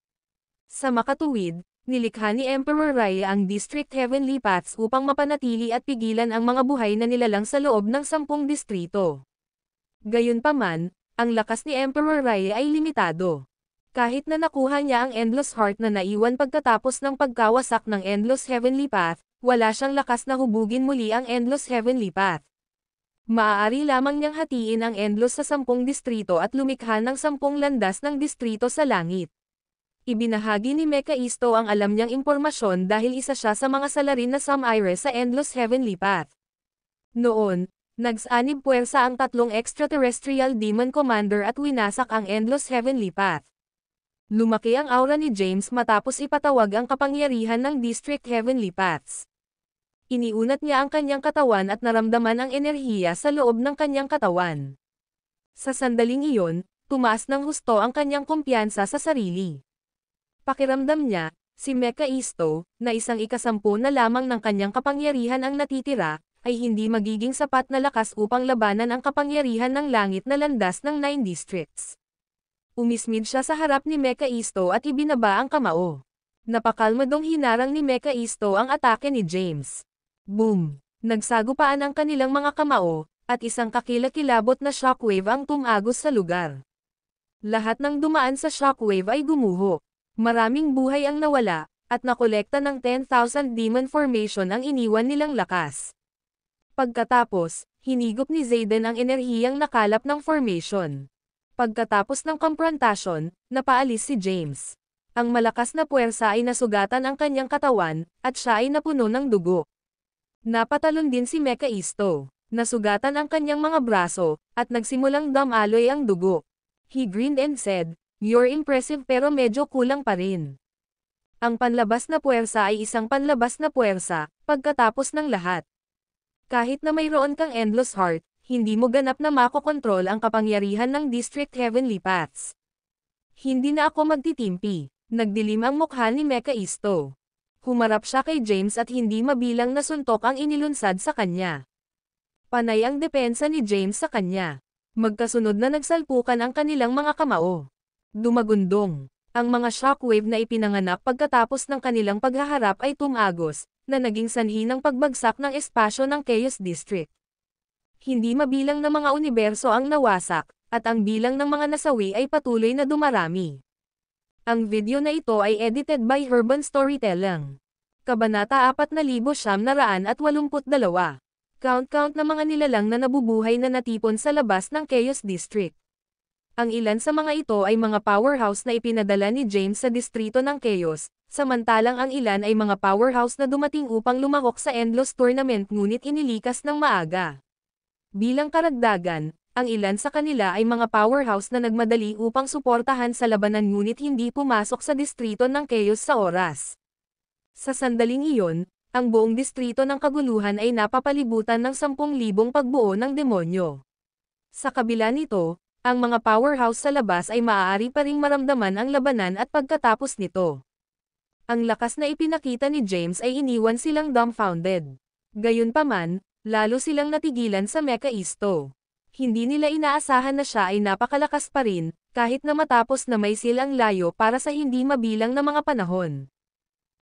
Sa makatuwid, nilikha ni Emperor Rye ang District Heavenly Paths upang mapanatili at pigilan ang mga buhay na nilalang sa loob ng 10 distrito. Gayunpaman, ang lakas ni Emperor Rye ay limitado. Kahit na nakuha niya ang Endless Heart na naiwan pagkatapos ng pagkawasak ng Endless Heavenly Path, wala siyang lakas na hubugin muli ang Endless Heavenly Path. Maaari lamang niyang hatiin ang Endless sa 10 distrito at lumikha ng 10 landas ng distrito sa langit. Ibinahagi ni Mekaisto ang alam niyang impormasyon dahil isa siya sa mga salarin na Sumire sa Endless Heavenly Path. Noon, nagsanib puwersa ang 3 extraterrestrial demon commander at winasak ang Endless Heavenly Path. Lumaki ang aura ni James matapos ipatawag ang kapangyarihan ng District Heavenly Paths. Iniunat niya ang kanyang katawan at naramdaman ang enerhiya sa loob ng kanyang katawan. Sa sandaling iyon, tumaas ng husto ang kanyang kumpiyansa sa sarili. Pakiramdam niya, si Mekaisto, na 1/10 na lamang ng kanyang kapangyarihan ang natitira, ay hindi magiging sapat na lakas upang labanan ang kapangyarihan ng langit na landas ng 9 districts. Umismid siya sa harap ni Mekaisto at ibinaba ang kamao. Napakalmadong hinarang ni Mekaisto ang atake ni James. Boom! Nagsagupaan ang kanilang mga kamao, at isang kakilakilabot na shockwave ang tumagos sa lugar. Lahat ng dumaan sa shockwave ay gumuho. Maraming buhay ang nawala, at nakolekta ng 10,000 demon formation ang iniwan nilang lakas. Pagkatapos, hinigop ni Zayden ang enerhiyang nakalap ng formation. Pagkatapos ng komprontasyon, napaalis si James. Ang malakas na puwersa ay nasugatan ang kanyang katawan, at siya ay napuno ng dugo. Napatalon din si Mekaisto. Nasugatan ang kanyang mga braso, at nagsimulang dumaloy ang dugo. He grinned and said, "You're impressive pero medyo kulang pa rin." Ang panlabas na puwersa ay isang panlabas na puwersa, pagkatapos ng lahat. Kahit na mayroon kang Endless Heart, hindi mo ganap na makokontrol ang kapangyarihan ng District Heavenly Paths. Hindi na ako magtitimpi. Nagdilim ang mukha ni Mekaisto. Humarap siya kay James at hindi mabilang na suntok ang inilunsad sa kanya. Panay ang depensa ni James sa kanya. Magkasunod na nagsalpukan ang kanilang mga kamao. Dumagundong. Ang mga shockwave na ipinanganak pagkatapos ng kanilang paghaharap ay tumagos, na naging sanhi ng pagbagsak ng espasyo ng Chaos District. Hindi mabilang na mga universo ang nawasak, at ang bilang ng mga nasawi ay patuloy na dumarami. Ang video na ito ay edited by Urban Storytelling. Kabanata 4982. Count na mga nilalang na nabubuhay na natipon sa labas ng Chaos District. Ang ilan sa mga ito ay mga powerhouse na ipinadala ni James sa distrito ng Chaos, samantalang ang ilan ay mga powerhouse na dumating upang lumahok sa Endless Tournament ngunit inilikas ng maaga. Bilang karagdagan, Ang ilan sa kanila ay mga powerhouse na nagmadali upang suportahan sa labanan ngunit hindi pumasok sa distrito ng Chaos sa oras. Sa sandaling iyon, ang buong distrito ng kaguluhan ay napapalibutan ng 10,000 pagbuo ng demonyo. Sa kabila nito, ang mga powerhouse sa labas ay maaari pa ring maramdaman ang labanan at pagkatapos nito. Ang lakas na ipinakita ni James ay iniwan silang dumbfounded. Gayunpaman, lalo silang natigilan sa Mecha Isto. Hindi nila inaasahan na siya ay napakalakas pa rin, kahit na matapos na may silang layo para sa hindi mabilang na mga panahon.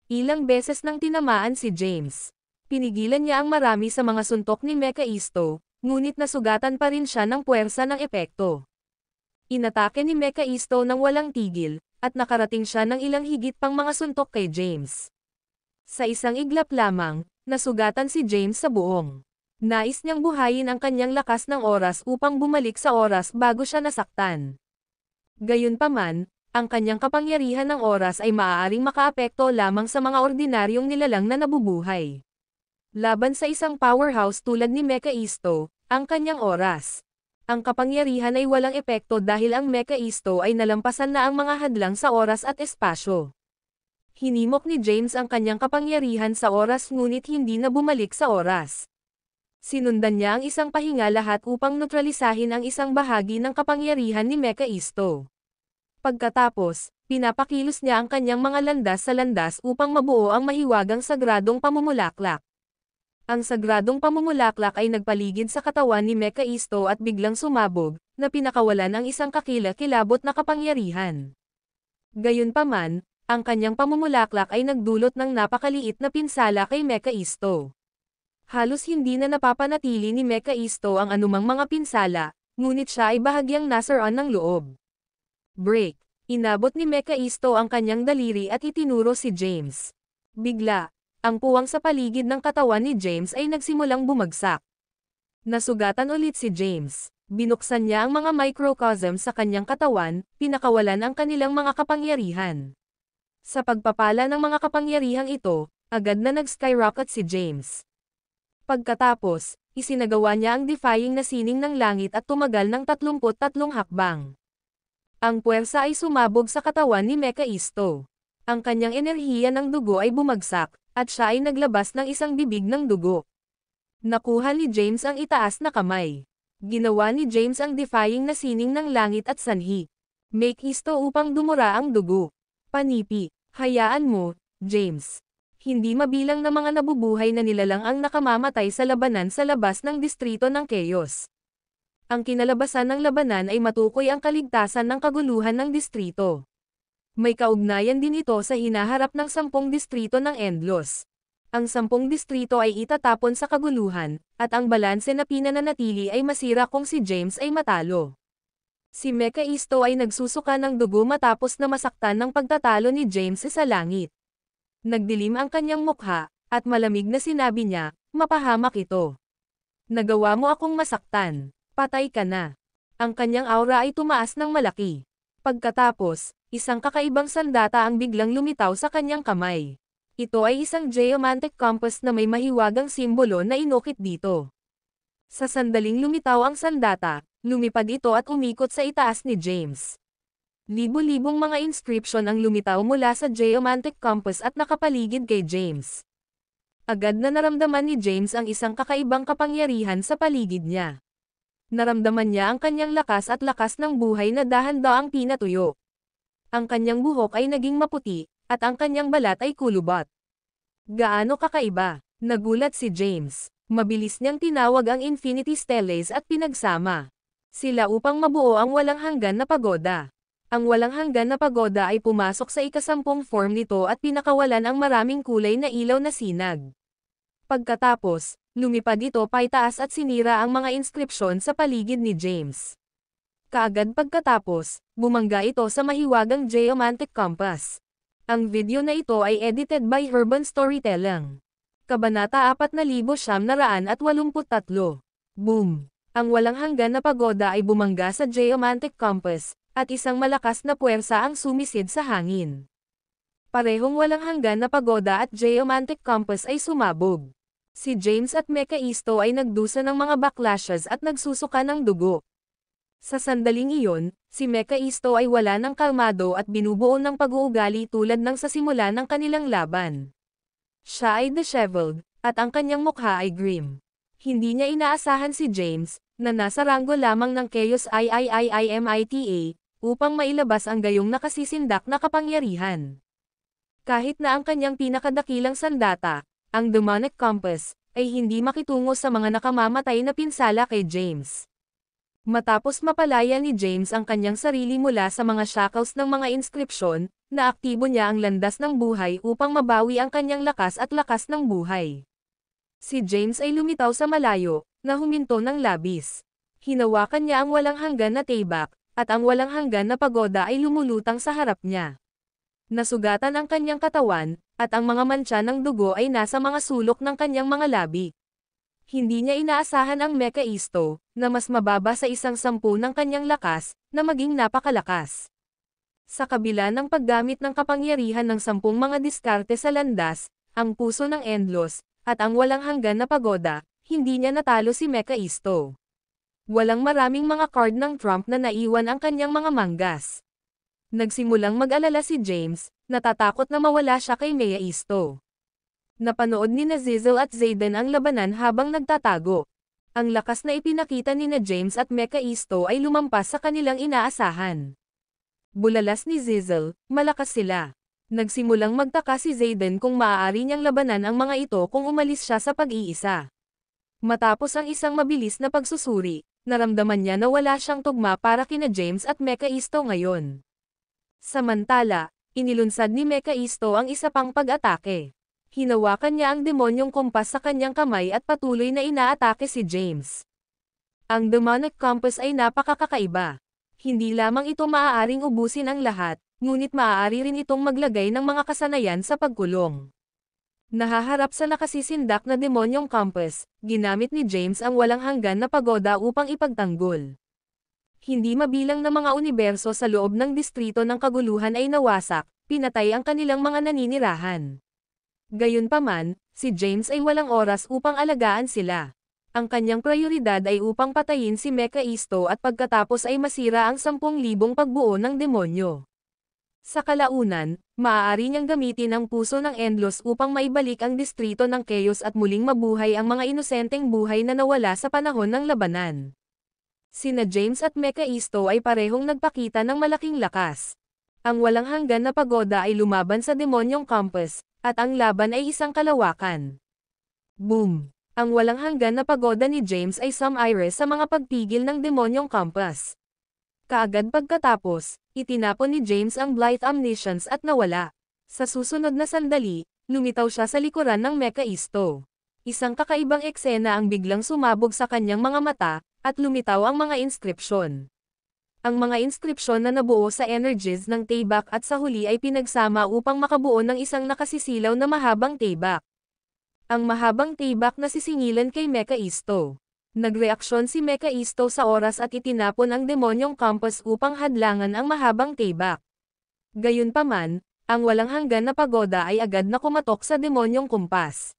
Ilang beses nang tinamaan si James. Pinigilan niya ang marami sa mga suntok ni Mecha Isto, ngunit nasugatan pa rin siya ng puwersa ng epekto. Inatake ni Mecha Isto ng walang tigil, at nakarating siya ng ilang higit pang mga suntok kay James. Sa isang iglap lamang, nasugatan si James sa buong. Nais niyang buhayin ang kanyang lakas ng oras upang bumalik sa oras bago siya nasaktan. Gayunpaman, ang kanyang kapangyarihan ng oras ay maaaring makaapekto lamang sa mga ordinaryong nilalang na nabubuhay. Laban sa isang powerhouse tulad ni Mecha Isto, ang kanyang oras. Ang kapangyarihan ay walang epekto dahil ang Mecha Isto ay nalampasan na ang mga hadlang sa oras at espasyo. Hinimok ni James ang kanyang kapangyarihan sa oras ngunit hindi na bumalik sa oras. Sinundan niya ang isang pahinga lahat upang neutralisahin ang isang bahagi ng kapangyarihan ni Mecha Isto. Pagkatapos, pinapakilos niya ang kanyang mga landas sa landas upang mabuo ang mahiwagang sagradong pamumulaklak. Ang sagradong pamumulaklak ay nagpaligid sa katawan ni Mecha Isto at biglang sumabog, na pinakawalan ang isang kakilakilabot na kapangyarihan. Gayunpaman, ang kanyang pamumulaklak ay nagdulot ng napakaliit na pinsala kay Mecha Isto. Halos hindi na napapanatili ni Mecha Isto ang anumang mga pinsala, ngunit siya ay bahagyang nasaran ng loob. Break. Inabot ni Mecha Isto ang kanyang daliri at itinuro si James. Bigla, ang puwang sa paligid ng katawan ni James ay nagsimulang bumagsak. Nasugatan ulit si James. Binuksan niya ang mga microcosm sa kanyang katawan, pinakawalan ang kanilang mga kapangyarihan. Sa pagpapala ng mga kapangyarihang ito, agad na nag-skyrocket si James. Pagkatapos, isinagawa niya ang defying na sining ng langit at tumagal ng 33 hakbang. Ang puwersa ay sumabog sa katawan ni Mecha Isto. Ang kanyang enerhiya ng dugo ay bumagsak, at siya ay naglabas ng isang bibig ng dugo. Nakuha ni James ang itaas na kamay. Ginawa ni James ang defying na sining ng langit at sanhi. Make Isto upang dumura ang dugo. Panipi, hayaan mo, James. Hindi mabilang na mga nabubuhay na nilalang ang nakamamatay sa labanan sa labas ng distrito ng Chaos. Ang kinalabasan ng labanan ay matukoy ang kaligtasan ng kaguluhan ng distrito. May kaugnayan din ito sa hinaharap ng 10 distrito ng Endlos. Ang 10 distrito ay itatapon sa kaguluhan, at ang balanse na pinananatili ay masira kung si James ay matalo. Si Mecha Isto ay nagsusuka ng dugo matapos na masaktan ng pagtatalo ni James sa langit. Nagdilim ang kanyang mukha, at malamig na sinabi niya, mapahamak ito. Nagawa mo akong masaktan, patay ka na. Ang kanyang aura ay tumaas ng malaki. Pagkatapos, isang kakaibang sandata ang biglang lumitaw sa kanyang kamay. Ito ay isang geomantic compass na may mahiwagang simbolo na inukit dito. Sa sandaling lumitaw ang sandata, lumipad ito at umikot sa itaas ni James. Libo-libong mga inscription ang lumitaw mula sa geomantic compass at nakapaligid kay James. Agad na naramdaman ni James ang isang kakaibang kapangyarihan sa paligid niya. Naramdaman niya ang kanyang lakas at lakas ng buhay na dahan-daang pinatuyo. Ang kanyang buhok ay naging maputi, at ang kanyang balat ay kulubot. Gaano kakaiba? Nagulat si James. Mabilis niyang tinawag ang Infinity Steles at pinagsama sila upang mabuo ang walang hanggan na pagoda. Ang walang hanggan na pagoda ay pumasok sa ikasampung form nito at pinakawalan ang maraming kulay na ilaw na sinag. Pagkatapos, lumipad ito paitaas at sinira ang mga inskripsyon sa paligid ni James. Kaagad pagkatapos, bumangga ito sa mahiwagang geomantic compass. Ang video na ito ay edited by Urban Storytelling. Kabanata 4983. Boom! Ang walang hanggan na pagoda ay bumangga sa geomantic compass, at isang malakas na puwersa ang sumisid sa hangin. Parehong walang hanggan na pagoda at geomantic compass ay sumabog. Si James at Mecha Isto ay nagdusa ng mga backlashes at nagsusuka ng dugo. Sa sandaling iyon, si Mekaisto ay wala ng kalmado at binubuo ng pag-uugali tulad ng sa simula ng kanilang laban. Siya ay disheveled, at ang kanyang mukha ay grim. Hindi niya inaasahan si James, na nasa ranggo lamang ng Chaos IIIIMITA, upang mailabas ang gayong nakasisindak na kapangyarihan. Kahit na ang kanyang pinakadakilang sandata, ang Demonic Compass, ay hindi makitungo sa mga nakamamatay na pinsala kay James. Matapos mapalaya ni James ang kanyang sarili mula sa mga shackles ng mga inskripsyon, naaktibo niya ang landas ng buhay upang mabawi ang kanyang lakas at lakas ng buhay. Si James ay lumitaw sa malayo, na huminto ng labis. Hinawakan niya ang walang hanggan na taybak, at ang walang hanggan na pagoda ay lumulutang sa harap niya. Nasugatan ang kanyang katawan, at ang mga mantsa ng dugo ay nasa mga sulok ng kanyang mga labi. Hindi niya inaasahan ang Mekaisto, na mas mababa sa 1/10 ng kanyang lakas, na maging napakalakas. Sa kabila ng paggamit ng kapangyarihan ng 10 mga diskarte sa landas, ang puso ng Endlos, at ang walang hanggan na pagoda, hindi niya natalo si Mekaisto. Walang maraming mga card ng Trump na naiwan ang kanyang mga manggas. Nagsimulang mag-alala si James, natatakot na mawala siya kay Mekaisto. Napanood ni Zizzle at Zayden ang labanan habang nagtatago. Ang lakas na ipinakita ni James at Mekaisto ay lumampas sa kanilang inaasahan. Bulalas ni Zizzle, malakas sila. Nagsimulang magtaka si Zayden kung maaari niyang labanan ang mga ito kung umalis siya sa pag-iisa. Matapos ang isang mabilis na pagsusuri, naramdaman niya na wala siyang tugma para kina James at Mekaisto ngayon. Samantala, inilunsad ni Mekaisto ang isa pang pag-atake. Hinawakan niya ang demonyong kumpas sa kanyang kamay at patuloy na inaatake si James. Ang Demonic Compass ay napakakaiba. Hindi lamang ito maaaring ubusin ang lahat, ngunit maaari rin itong maglagay ng mga kasanayan sa pagkulong. Nahaharap sa nakasisindak na demonyong compass, ginamit ni James ang walang hanggan na pagoda upang ipagtanggol. Hindi mabilang na mga universo sa loob ng distrito ng kaguluhan ay nawasak, pinatay ang kanilang mga naninirahan. Gayunpaman, si James ay walang oras upang alagaan sila. Ang kanyang prioridad ay upang patayin si Mekaisto at pagkatapos ay masira ang 10,000 pagbuo ng demonyo. Sa kalaunan, maaari niyang gamitin ang puso ng Endlos upang maibalik ang distrito ng Chaos at muling mabuhay ang mga inosenteng buhay na nawala sa panahon ng labanan. Sina James at Mekaisto ay parehong nagpakita ng malaking lakas. Ang walang hanggan na pagoda ay lumaban sa demonyong compass, at ang laban ay isang kalawakan. Boom! Ang walang hanggan na pagoda ni James ay sumire sa mga pagpigil ng demonyong compass. Kaagad pagkatapos, itinapon ni James ang Blight Omniscience at nawala. Sa susunod na sandali, lumitaw siya sa likuran ng Mekaisto. Isang kakaibang eksena ang biglang sumabog sa kanyang mga mata, at lumitaw ang mga inskripsyon. Ang mga inskripsyon na nabuo sa energies ng taybak at sa huli ay pinagsama upang makabuo ng isang nakasisilaw na mahabang taybak. Ang mahabang taybak na sisingilan kay Mekaisto. Nagreaksyon si Mekaisto sa oras at itinapon ang demonyong compass upang hadlangan ang mahabang taybak. Gayunpaman, ang walang hanggan na pagoda ay agad na kumatok sa demonyong kumpas.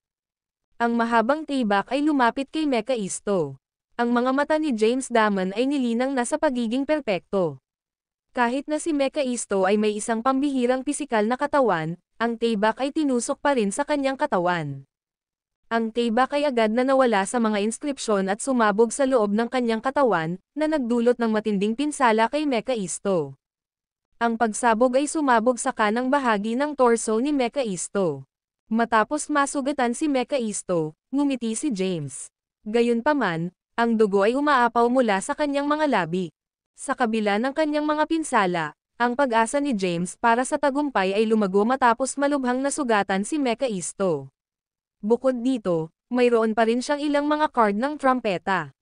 Ang mahabang taybak ay lumapit kay Mekaisto. Ang mga mata ni James Damon ay nilinang na sa pagiging perpekto. Kahit na si Mekaisto ay may isang pambihirang pisikal na katawan, ang taybak ay tinusok pa rin sa kanyang katawan. Ang taybak ay agad na nawala sa mga inskripsyon at sumabog sa loob ng kanyang katawan, na nagdulot ng matinding pinsala kay Mekaisto. Ang pagsabog ay sumabog sa kanang bahagi ng torso ni Mekaisto. Matapos masugatan si Mekaisto, ngumiti si James. Gayunpaman, ang dugo ay umaapaw mula sa kanyang mga labi. Sa kabila ng kanyang mga pinsala, ang pag-asa ni James para sa tagumpay ay lumago matapos malubhang nasugatan si Mekaisto. Bukod dito, mayroon pa rin siyang ilang mga card ng trumpeta.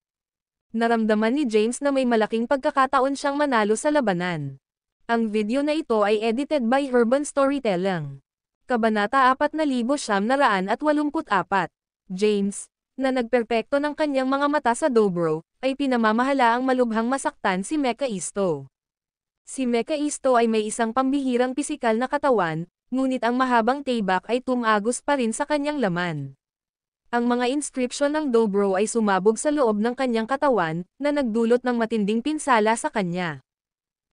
Naramdaman ni James na may malaking pagkakataon siyang manalo sa labanan. Ang video na ito ay edited by Urban Storytelling. Kabanata 4984. James, na nagperpekto ng kanyang mga mata sa dobro, ay pinamamahalaang malubhang masaktan si Mekaisto. Si Mekaisto ay may isang pambihirang pisikal na katawan, ngunit ang mahabang taybak ay tumagos pa rin sa kanyang laman. Ang mga inscription ng Dobro ay sumabog sa loob ng kanyang katawan, na nagdulot ng matinding pinsala sa kanya.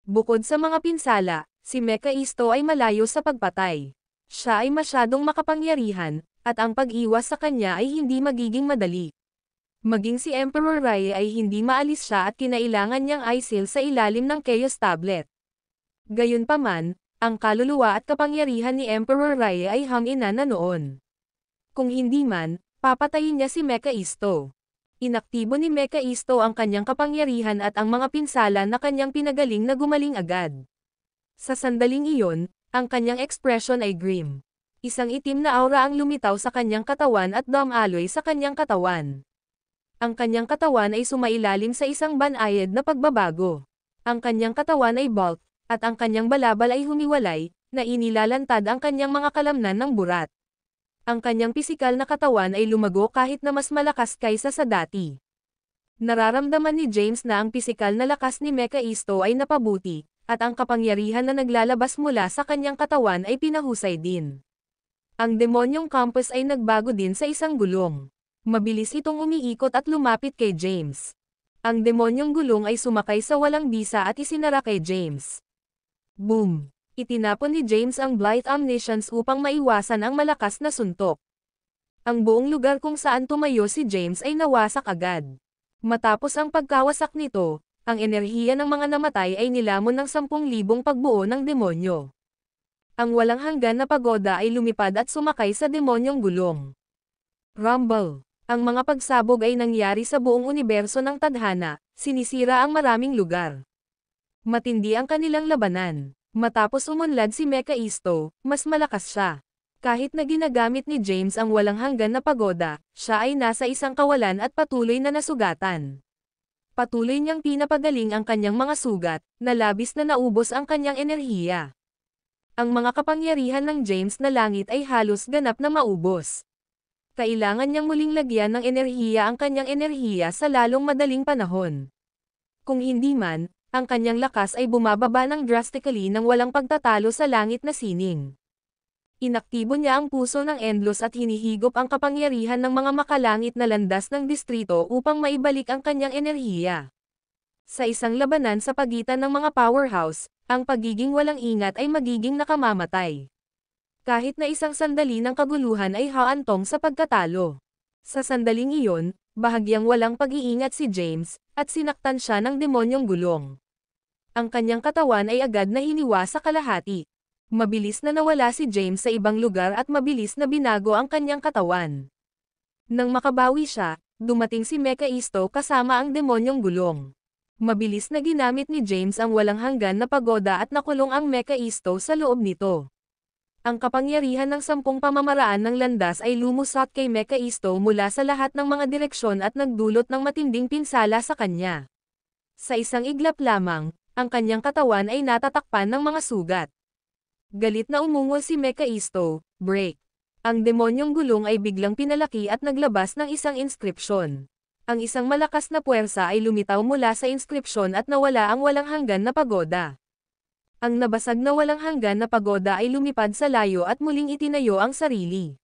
Bukod sa mga pinsala, si Mekaisto ay malayo sa pagpatay. Siya ay masyadong makapangyarihan, at ang pag-iwas sa kanya ay hindi magiging madali. Maging si Emperor Rai ay hindi maalis siya at kinailangan niyang isil sa ilalim ng Chaos Tablet. Gayunpaman, ang kaluluwa at kapangyarihan ni Emperor Rai ay hangina na noon. Kung hindi man, papatayin niya si Mekaisto. Inaktibo ni Mekaisto ang kanyang kapangyarihan at ang mga pinsala na kanyang pinagaling na gumaling agad. Sa sandaling iyon, ang kanyang ekspresyon ay grim. Isang itim na aura ang lumitaw sa kanyang katawan at dumaloy sa kanyang katawan. Ang kanyang katawan ay sumailalim sa isang banayad na pagbabago. Ang kanyang katawan ay bulk, at ang kanyang balabal ay humiwalay, na inilalantad ang kanyang mga kalamnan ng burat. Ang kanyang pisikal na katawan ay lumago kahit na mas malakas kaysa sa dati. Nararamdaman ni James na ang pisikal na lakas ni Mekaisto ay napabuti, at ang kapangyarihan na naglalabas mula sa kanyang katawan ay pinahusay din. Ang demonyong campus ay nagbago din sa isang gulong. Mabilis itong umiikot at lumapit kay James. Ang demonyong gulong ay sumakay sa walang bisa at isinara kay James. Boom! Itinapon ni James ang Blight Omniscience upang maiwasan ang malakas na suntok. Ang buong lugar kung saan tumayo si James ay nawasak agad. Matapos ang pagkawasak nito, ang enerhiya ng mga namatay ay nilamon ng 10,000 pagbuo ng demonyo. Ang walang hanggan na pagoda ay lumipad at sumakay sa demonyong gulong. Rumble! Ang mga pagsabog ay nangyari sa buong universo ng tadhana, sinisira ang maraming lugar. Matindi ang kanilang labanan. Matapos umunlad si Mekaisto, mas malakas siya. Kahit na ginagamit ni James ang walang hanggan na pagoda, siya ay nasa isang kawalan at patuloy na nasugatan. Patuloy niyang pinapagaling ang kanyang mga sugat, na labis na naubos ang kanyang enerhiya. Ang mga kapangyarihan ng James na langit ay halos ganap na maubos. Kailangan niyang muling lagyan ng enerhiya ang kanyang enerhiya sa lalong madaling panahon. Kung hindi man, ang kanyang lakas ay bumababa ng drastically nang walang pagtatalo sa langit na sining. Inaktibo niya ang puso ng Endless at hinihigop ang kapangyarihan ng mga makalangit na landas ng distrito upang maibalik ang kanyang enerhiya. Sa isang labanan sa pagitan ng mga powerhouse, ang pagiging walang ingat ay magiging nakamamatay. Kahit na isang sandali ng kaguluhan ay haantong sa pagkatalo. Sa sandaling iyon, bahagyang walang pag-iingat si James, at sinaktan siya ng demonyong gulong. Ang kanyang katawan ay agad na hiniwa sa kalahati. Mabilis na nawala si James sa ibang lugar at mabilis na binago ang kanyang katawan. Nang makabawi siya, dumating si Mekaisto kasama ang demonyong gulong. Mabilis na ginamit ni James ang walang hanggan na pagoda at nakulong ang Mekaisto sa loob nito. Ang kapangyarihan ng 10 pamamaraan ng landas ay lumusot kay Mekaisto mula sa lahat ng mga direksyon at nagdulot ng matinding pinsala sa kanya. Sa isang iglap lamang, ang kanyang katawan ay natatakpan ng mga sugat. Galit na umungol si Mekaisto, break. Ang demonyong gulong ay biglang pinalaki at naglabas ng isang inskripsyon. Ang isang malakas na puwersa ay lumitaw mula sa inskripsyon at nawala ang walang hanggan na pagoda. Ang nabasag na walang hanggan na pagoda ay lumipad sa layo at muling itinayo ang sarili.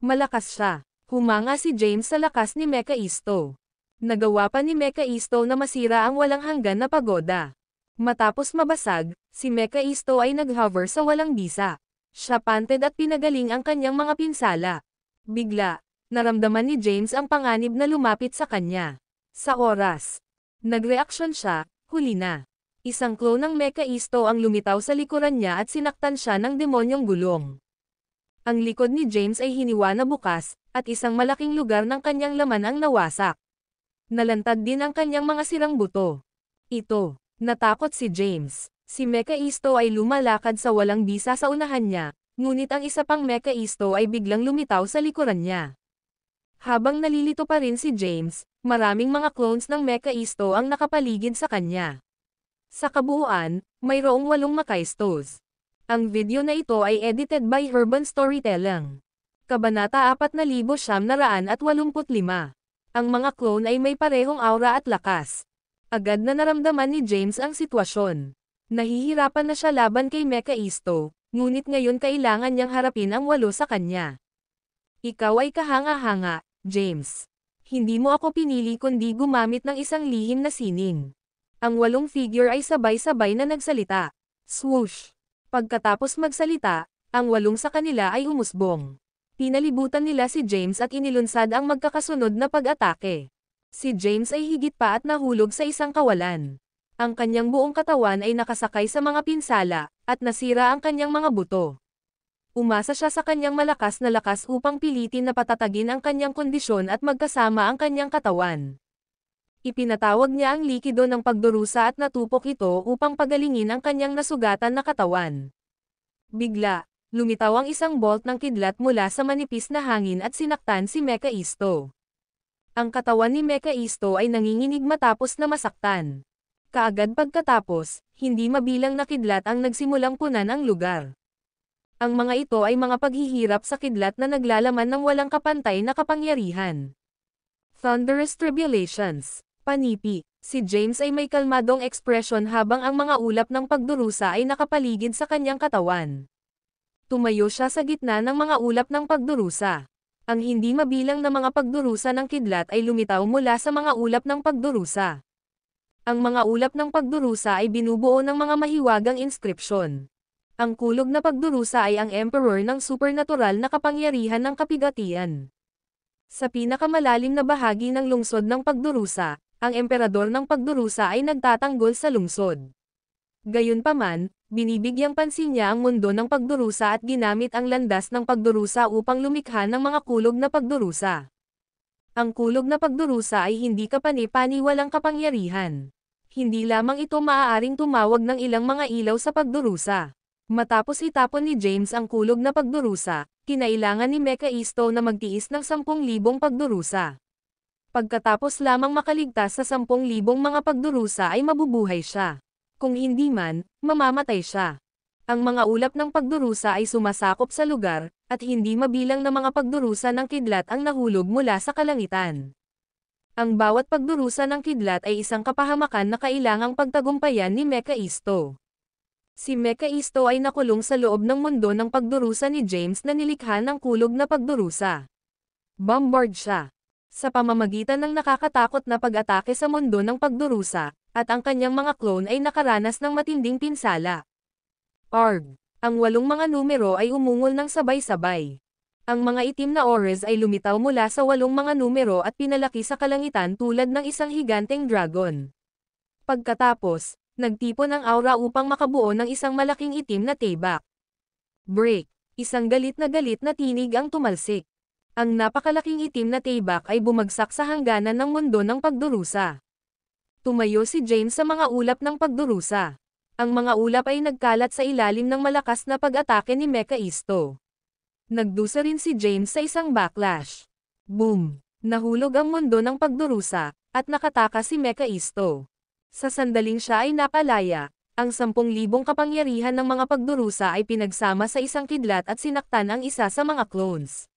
Malakas siya. Humanga si James sa lakas ni Mekaisto. Nagawa pa ni Mekaisto na masira ang walang hanggan na pagoda. Matapos mabasag, si Mekaisto ay nag-hover sa walang bisa. Siya panted at pinagaling ang kanyang mga pinsala. Bigla, naramdaman ni James ang panganib na lumapit sa kanya. Sa oras, nagreaksyon siya, huli na. Isang clone ng Mekaisto ang lumitaw sa likuran niya at sinaktan siya ng demonyong gulong. Ang likod ni James ay hiniwa na bukas, at isang malaking lugar ng kanyang laman ang nawasak. Nalantad din ang kanyang mga sirang buto. Ito, natakot si James. Si Mekaisto ay lumalakad sa walang bisa sa unahan niya, ngunit ang isa pang Mekaisto ay biglang lumitaw sa likuran niya. Habang nalilito pa rin si James, maraming mga clones ng Mekaisto ang nakapaligid sa kanya. Sa kabuuan, mayroong 8 Mekaistos. Ang video na ito ay edited by Urban Storytelling. Kabanata 4,985. Ang mga clone ay may parehong aura at lakas. Agad na naramdaman ni James ang sitwasyon. Nahihirapan na siya laban kay Mekaisto, ngunit ngayon kailangan niyang harapin ang 8 sa kanya. Ikaw ay kahanga-hanga, James. Hindi mo ako pinili kundi gumamit ng isang lihim na sining. Ang 8 figure ay sabay-sabay na nagsalita. Swoosh! Pagkatapos magsalita, ang 8 sa kanila ay umusbong. Pinalibutan nila si James at inilunsad ang magkakasunod na pag-atake. Si James ay higit pa at nahulog sa isang kawalan. Ang kanyang buong katawan ay nakasakay sa mga pinsala, at nasira ang kanyang mga buto. Umasa siya sa kanyang malakas na lakas upang pilitin na patatagin ang kanyang kondisyon at magkasama ang kanyang katawan. Ipinatawag niya ang likido ng pagdurusa at natupok ito upang pagalingin ang kanyang nasugatan na katawan. Bigla, lumitaw ang isang bolt ng kidlat mula sa manipis na hangin at sinaktan si Mekaisto. Ang katawan ni Mekaisto ay nanginginig matapos na masaktan. Kaagad pagkatapos, hindi mabilang na kidlat ang nagsimulang punan ang lugar. Ang mga ito ay mga paghihirap sa kidlat na naglalaman ng walang kapantay na kapangyarihan. Thunderous Tribulations. Panipi. Si James ay may kalmadong ekspresyon habang ang mga ulap ng pagdurusa ay nakapaligid sa kanyang katawan. Tumayo siya sa gitna ng mga ulap ng pagdurusa. Ang hindi mabilang na mga pagdurusa ng kidlat ay lumitaw mula sa mga ulap ng pagdurusa. Ang mga ulap ng pagdurusa ay binubuo ng mga mahiwagang inskripsyon. Ang kulog na pagdurusa ay ang emperor ng supernatural na kapangyarihan ng kapigatian. Sa pinakamalalim na bahagi ng lungsod ng pagdurusa, ang emperador ng pagdurusa ay nagtatanggol sa lungsod. Gayunpaman, binibigyang pansin niya ang mundo ng pagdurusa at ginamit ang landas ng pagdurusa upang lumikha ng mga kulog na pagdurusa. Ang kulog na pagdurusa ay hindi kapani-paniwalang kapangyarihan. Hindi lamang ito maaaring tumawag ng ilang mga ilaw sa pagdurusa. Matapos itapon ni James ang kulog na pagdurusa, kinailangan ni Mekaisto na magtiis ng 10,000 pagdurusa. Pagkatapos lamang makaligtas sa 10,000 mga pagdurusa ay mabubuhay siya. Kung hindi man, mamamatay siya. Ang mga ulap ng pagdurusa ay sumasakop sa lugar, at hindi mabilang na mga pagdurusa ng kidlat ang nahulog mula sa kalangitan. Ang bawat pagdurusa ng kidlat ay isang kapahamakan na kailangang pagtagumpayan ni Mekaisto. Si Mekaisto ay nakulong sa loob ng mundo ng pagdurusa ni James na nilikha ng kulog na pagdurusa. Bombard siya. Sa pamamagitan ng nakakatakot na pag-atake sa mundo ng pagdurusa, at ang kanyang mga clone ay nakaranas ng matinding pinsala. Arg! Ang 8 mga numero ay umungol ng sabay-sabay. Ang mga itim na auras ay lumitaw mula sa 8 mga numero at pinalaki sa kalangitan tulad ng isang higanteng dragon. Pagkatapos, nagtipon ang aura upang makabuo ng isang malaking itim na tebak. Break! Isang galit na tinig ang tumalsik. Ang napakalaking itim na tebak ay bumagsak sa hangganan ng mundo ng pagdurusa. Tumayo si James sa mga ulap ng pagdurusa. Ang mga ulap ay nagkalat sa ilalim ng malakas na pag-atake ni Mekaisto. Nagdusa rin si James sa isang backlash. Boom! Nahulog ang mundo ng pagdurusa, at nakataka si Mekaisto. Sa sandaling siya ay napalaya, ang 10,000 kapangyarihan ng mga pagdurusa ay pinagsama sa isang kidlat at sinaktan ang isa sa mga clones.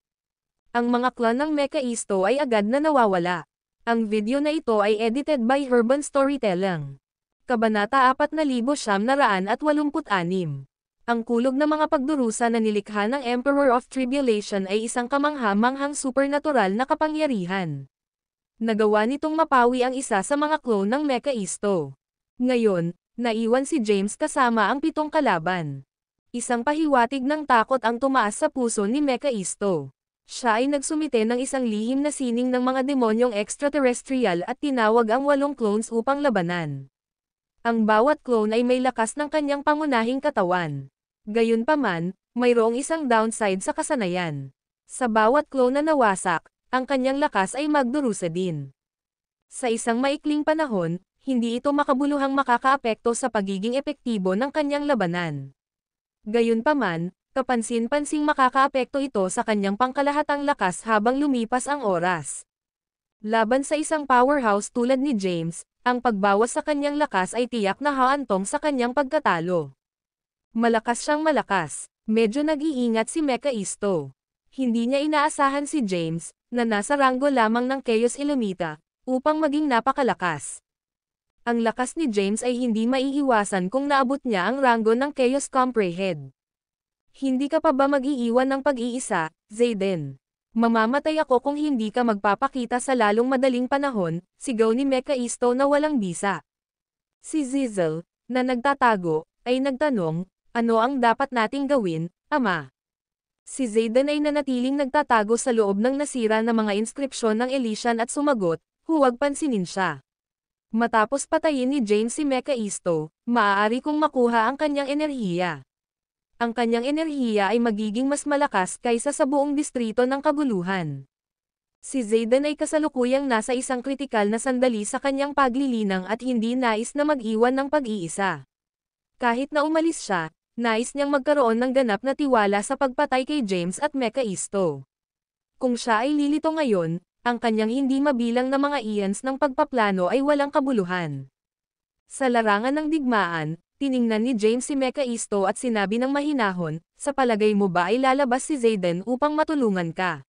Ang mga clone ng Mekaisto ay agad na nawawala. Ang video na ito ay edited by Urban Storytelling. Kabanata 4,986. Ang kulog na mga pagdurusa na nilikha ng Emperor of Tribulation ay isang kamangha-manghang supernatural na kapangyarihan. Nagawa nitong mapawi ang isa sa mga clone ng Mekaisto. Ngayon, naiwan si James kasama ang 7 kalaban. Isang pahiwatig ng takot ang tumaas sa puso ni Mekaisto. Siya ay nagsumite ng isang lihim na sining ng mga demonyong extraterrestrial at tinawag ang 8 clones upang labanan. Ang bawat clone ay may lakas ng kanyang pangunahing katawan. Gayunpaman, mayroong isang downside sa kasanayan. Sa bawat clone na nawasak, ang kanyang lakas ay magdurusa din. Sa isang maikling panahon, hindi ito makabuluhang makakaapekto sa pagiging epektibo ng kanyang labanan. Gayunpaman, kapansin-pansing makakaapekto ito sa kanyang pangkalahatang lakas habang lumipas ang oras. Laban sa isang powerhouse tulad ni James, ang pagbawas sa kanyang lakas ay tiyak na haantong sa kanyang pagkatalo. Malakas siyang malakas, medyo nag-iingat si Mekaisto. Hindi niya inaasahan si James, na nasa ranggo lamang ng Chaos Illuminata, upang maging napakalakas. Ang lakas ni James ay hindi maiiwasan kung naabot niya ang ranggo ng Chaos Comprehened. Hindi ka pa ba mag-iiwan ng pag-iisa, Zayden? Mamamatay ako kung hindi ka magpapakita sa lalong madaling panahon, sigaw ni Mekaisto na walang bisa. Si Zizel, na nagtatago, ay nagtanong, ano ang dapat nating gawin, Ama? Si Zayden ay nanatiling nagtatago sa loob ng nasira na mga inskripsyon ng Elysian at sumagot, huwag pansinin siya. Matapos patayin ni James si Mekaisto, maaari kong makuha ang kanyang enerhiya. Ang kanyang enerhiya ay magiging mas malakas kaysa sa buong distrito ng kaguluhan. Si Zayden ay kasalukuyang nasa isang kritikal na sandali sa kanyang paglilinang at hindi nais na mag-iwan ng pag-iisa. Kahit na umalis siya, nais niyang magkaroon ng ganap na tiwala sa pagpatay kay James at Mekaisto. Kung siya ay lilito ngayon, ang kanyang hindi mabilang na mga ians ng pagpaplano ay walang kabuluhan. Sa larangan ng digmaan, tiningnan ni James si Mekaisto at sinabi ng mahinahon, sa palagay mo ba ay lalabas si Zayden upang matulungan ka?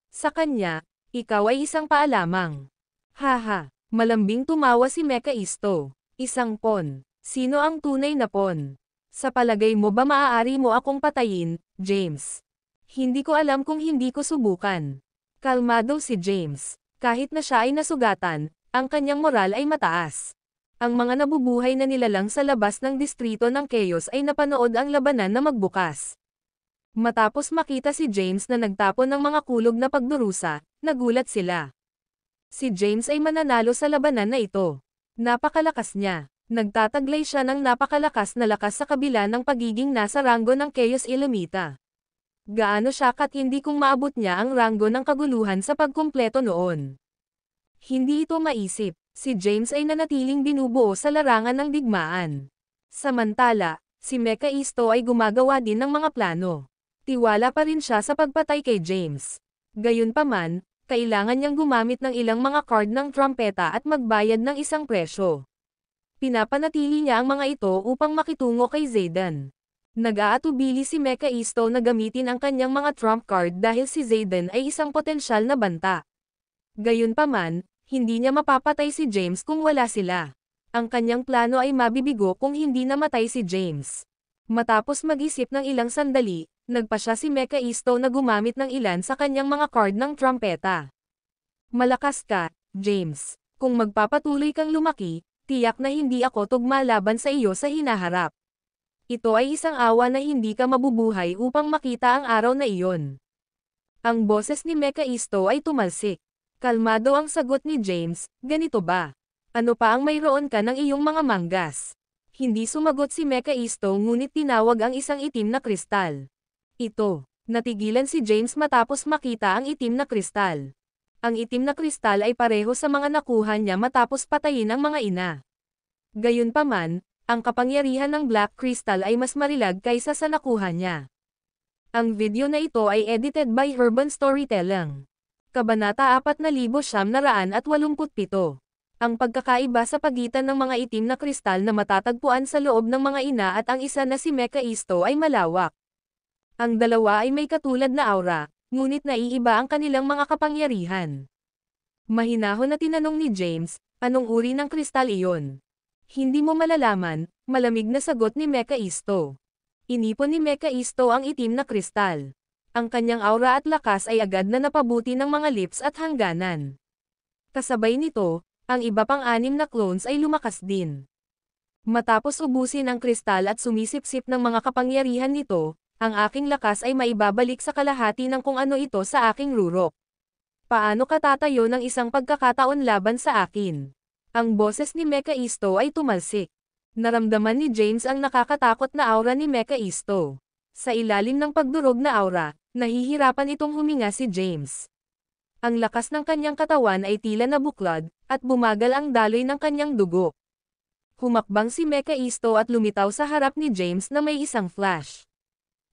Sa kanya, ikaw ay isang paalamang. Haha, malambing tumawa si Mekaisto. Isang pon. Sino ang tunay na pon? Sa palagay mo ba maaari mo akong patayin, James? Hindi ko alam kung hindi ko subukan. Kalmado si James. Kahit na siya ay nasugatan, ang kanyang moral ay mataas. Ang mga nabubuhay na nilalang sa labas ng distrito ng Chaos ay napanood ang labanan na magbukas. Matapos makita si James na nagtapon ng mga kulog na pagdurusa, nagulat sila. Si James ay mananalo sa labanan na ito. Napakalakas niya. Nagtataglay siya ng napakalakas na lakas sa kabila ng pagiging nasa ranggo ng Chaos Ilumita. Gaano siya katindi kung maabot niya ang ranggo ng kaguluhan sa pagkumpleto noon. Hindi ito maisip. Si James ay nanatiling binubuo sa larangan ng digmaan. Samantala, si Mekaisto ay gumagawa din ng mga plano. Tiwala pa rin siya sa pagpatay kay James. Gayunpaman, kailangan niyang gumamit ng ilang mga card ng trumpeta at magbayad ng isang presyo. Pinapanatili niya ang mga ito upang makitungo kay Zayden. Nag-aatubili si Mekaisto na gamitin ang kanyang mga trump card dahil si Zayden ay isang potensyal na banta. Gayunpaman, hindi niya mapapatay si James kung wala sila. Ang kanyang plano ay mabibigo kung hindi namatay si James. Matapos mag-isip ng ilang sandali, nagpa siya si Mekaisto na gumamit ng ilan sa kanyang mga card ng trumpeta. Malakas ka, James. Kung magpapatuloy kang lumaki, tiyak na hindi ako tugma laban sa iyo sa hinaharap. Ito ay isang awa na hindi ka mabubuhay upang makita ang araw na iyon. Ang boses ni Mekaisto ay tumalsik. Kalmado ang sagot ni James, ganito ba? Ano pa ang mayroon ka ng iyong mga manggas? Hindi sumagot si Mekaisto ngunit tinawag ang isang itim na kristal. Ito. Natigilan si James matapos makita ang itim na kristal. Ang itim na kristal ay pareho sa mga nakuha niya matapos patayin ang mga ina. Gayunpaman, ang kapangyarihan ng Black Crystal ay mas marilag kaysa sa nakuha niya. Ang video na ito ay edited by Urban Storytelling. Kabanata 4987. Ang pagkakaiba sa pagitan ng mga itim na kristal na matatagpuan sa loob ng mga ina at ang isa na si Mekaisto ay malawak. Ang dalawa ay may katulad na aura, ngunit naiiba ang kanilang mga kapangyarihan. Mahinahon na tinanong ni James, anong uri ng kristal iyon? Hindi mo malalaman, malamig na sagot ni Mekaisto. Inipon ni Mekaisto ang itim na kristal. Ang kanyang aura at lakas ay agad na napabuti ng mga lips at hangganan. Kasabay nito, ang iba pang 6 na clones ay lumakas din. Matapos ubusin ang kristal at sumisip-sip ng mga kapangyarihan nito, ang aking lakas ay maibabalik sa kalahati ng kung ano ito sa aking rurok. Paano ka tatayo ng isang pagkakataon laban sa akin? Ang boses ni Mekaisto ay tumalsik. Naramdaman ni James ang nakakatakot na aura ni Mekaisto. Sa ilalim ng pagdurog na aura, nahihirapan itong huminga si James. Ang lakas ng kanyang katawan ay tila nabuklod, at bumagal ang daloy ng kanyang dugo. Humakbang si Mekaisto at lumitaw sa harap ni James na may isang flash.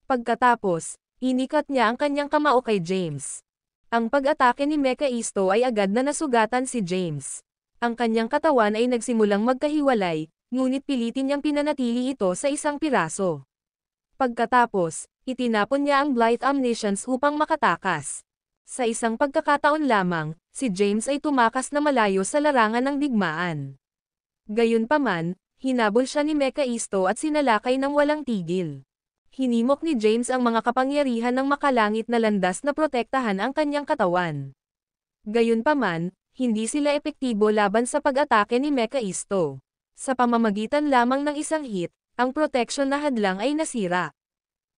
Pagkatapos, inikat niya ang kanyang kamao kay James. Ang pag-atake ni Mekaisto ay agad na nasugatan si James. Ang kanyang katawan ay nagsimulang magkahiwalay, ngunit pilitin niyang pinanatili ito sa isang piraso. Pagkatapos, itinapon niya ang Blight Omniscience upang makatakas. Sa isang pagkakataon lamang, si James ay tumakas na malayo sa larangan ng digmaan. Gayunpaman, hinabol siya ni Mekaisto at sinalakay ng walang tigil. Hinimok ni James ang mga kapangyarihan ng makalangit na landas na protektahan ang kanyang katawan. Gayunpaman, hindi sila epektibo laban sa pag-atake ni Mephisto. Sa pamamagitan lamang ng isang hit, ang protection na hadlang ay nasira.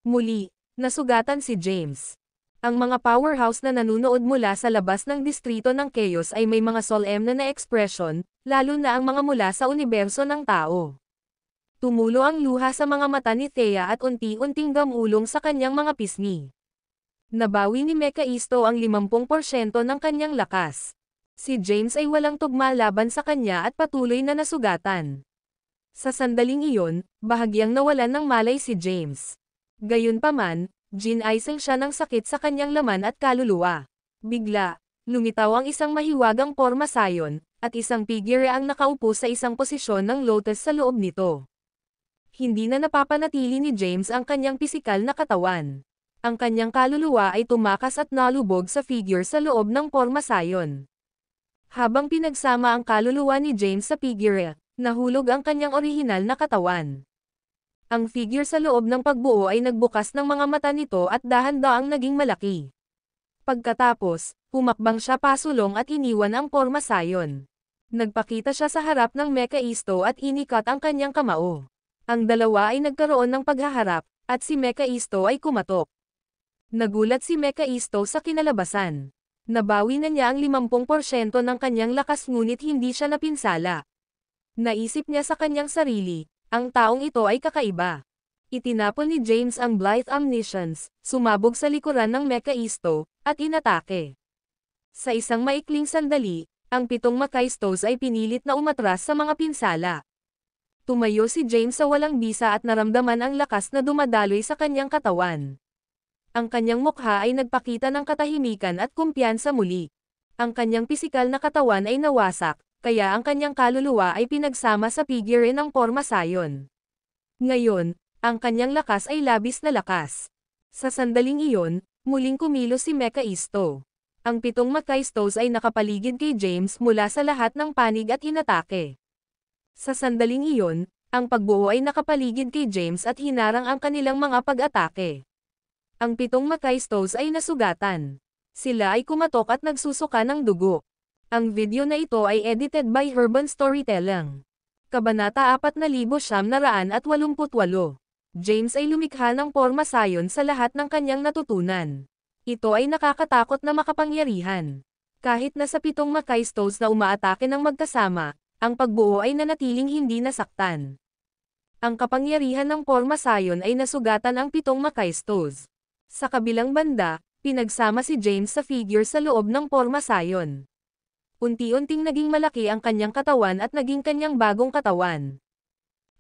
Muli, nasugatan si James. Ang mga powerhouse na nanunood mula sa labas ng distrito ng Chaos ay may mga solemne na ekspresyon, lalo na ang mga mula sa universo ng tao. Tumulo ang luha sa mga mata ni Thea at unti-unting gamulong sa kanyang mga pisngi. Nabawi ni Mephisto ang 50% ng kanyang lakas. Si James ay walang tugma laban sa kanya at patuloy na nasugatan. Sa sandaling iyon, bahagyang nawalan ng malay si James. Gayunpaman, ginaisang siya ng sakit sa kanyang laman at kaluluwa. Bigla, lumitaw ang isang mahiwagang porma sayon, at isang figure ang nakaupo sa isang posisyon ng lotus sa loob nito. Hindi na napapanatili ni James ang kanyang pisikal na katawan. Ang kanyang kaluluwa ay tumakas at nalubog sa figure sa loob ng porma sayon. Habang pinagsama ang kaluluwa ni James sa figure, nahulog ang kanyang orihinal na katawan. Ang figure sa loob ng pagbuo ay nagbukas ng mga mata nito at dahan-daang naging malaki. Pagkatapos, pumakbang siya pasulong at iniwan ang porma sayon. Nagpakita siya sa harap ng Mephisto at inikat ang kanyang kamao. Ang dalawa ay nagkaroon ng paghaharap, at si Mephisto ay kumatok. Nagulat si Mephisto sa kinalabasan. Nabawi na niya ang 50% ng kanyang lakas ngunit hindi siya napinsala. Naisip niya sa kanyang sarili, ang taong ito ay kakaiba. Itinapon ni James ang Blithe Omniscience, sumabog sa likuran ng Mephisto, at inatake. Sa isang maikling sandali, ang 7 Mephistos ay pinilit na umatras sa mga pinsala. Tumayo si James sa walang bisa at naramdaman ang lakas na dumadaloy sa kanyang katawan. Ang kanyang mukha ay nagpakita ng katahimikan at kumpiyansa muli. Ang kanyang pisikal na katawan ay nawasak, kaya ang kanyang kaluluwa ay pinagsama sa figure ng porma sayon. Ngayon, ang kanyang lakas ay labis na lakas. Sa sandaling iyon, muling kumilos si Mephisto. Ang 7 Mephistos ay nakapaligid kay James mula sa lahat ng panig at inatake. Sa sandaling iyon, ang pagbuo ay nakapaligid kay James at hinarang ang kanilang mga pag-atake. Ang 7 Mephistos ay nasugatan. Sila ay kumatok at nagsusuka ng dugo. Ang video na ito ay edited by Urban Storytelling. Kabanata 4988. James ay lumikha ng porma sayon sa lahat ng kanyang natutunan. Ito ay nakakatakot na makapangyarihan. Kahit na sa 7 Mephistos na umaatake ng magkasama, ang pagbuo ay nanatiling hindi nasaktan. Ang kapangyarihan ng porma sayon ay nasugatan ang 7 Mephistos. Sa kabilang banda, pinagsama si James sa figure sa loob ng porma sayon. Unti-unting naging malaki ang kanyang katawan at naging kanyang bagong katawan.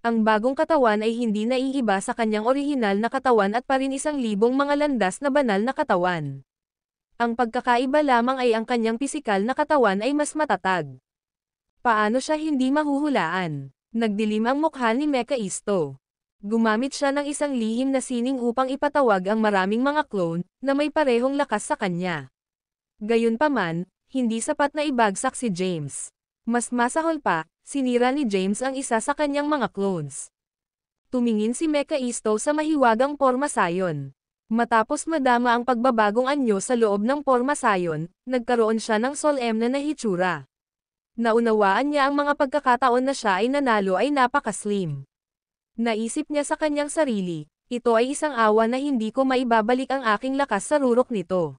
Ang bagong katawan ay hindi naiiba sa kanyang orihinal na katawan at pa rin 1,000 mga landas na banal na katawan. Ang pagkakaiba lamang ay ang kanyang pisikal na katawan ay mas matatag. Paano siya hindi mahuhulaan? Nagdilim ang mukha ni Mephisto. Gumamit siya ng isang lihim na sining upang ipatawag ang maraming mga clone na may parehong lakas sa kanya. Gayunpaman, hindi sapat na ibagsak si James. Mas masahol pa, sinira ni James ang isa sa kanyang mga clones. Tumingin si Mephisto sa mahiwagang porma sayon. Matapos madama ang pagbabagong anyo sa loob ng porma sayon, nagkaroon siya ng solemne na hitsura. Naunawaan niya ang mga pagkakataon na siya ay nanalo ay napakaslim. Naisip niya sa kanyang sarili, ito ay isang awa na hindi ko maibabalik ang aking lakas sa rurok nito.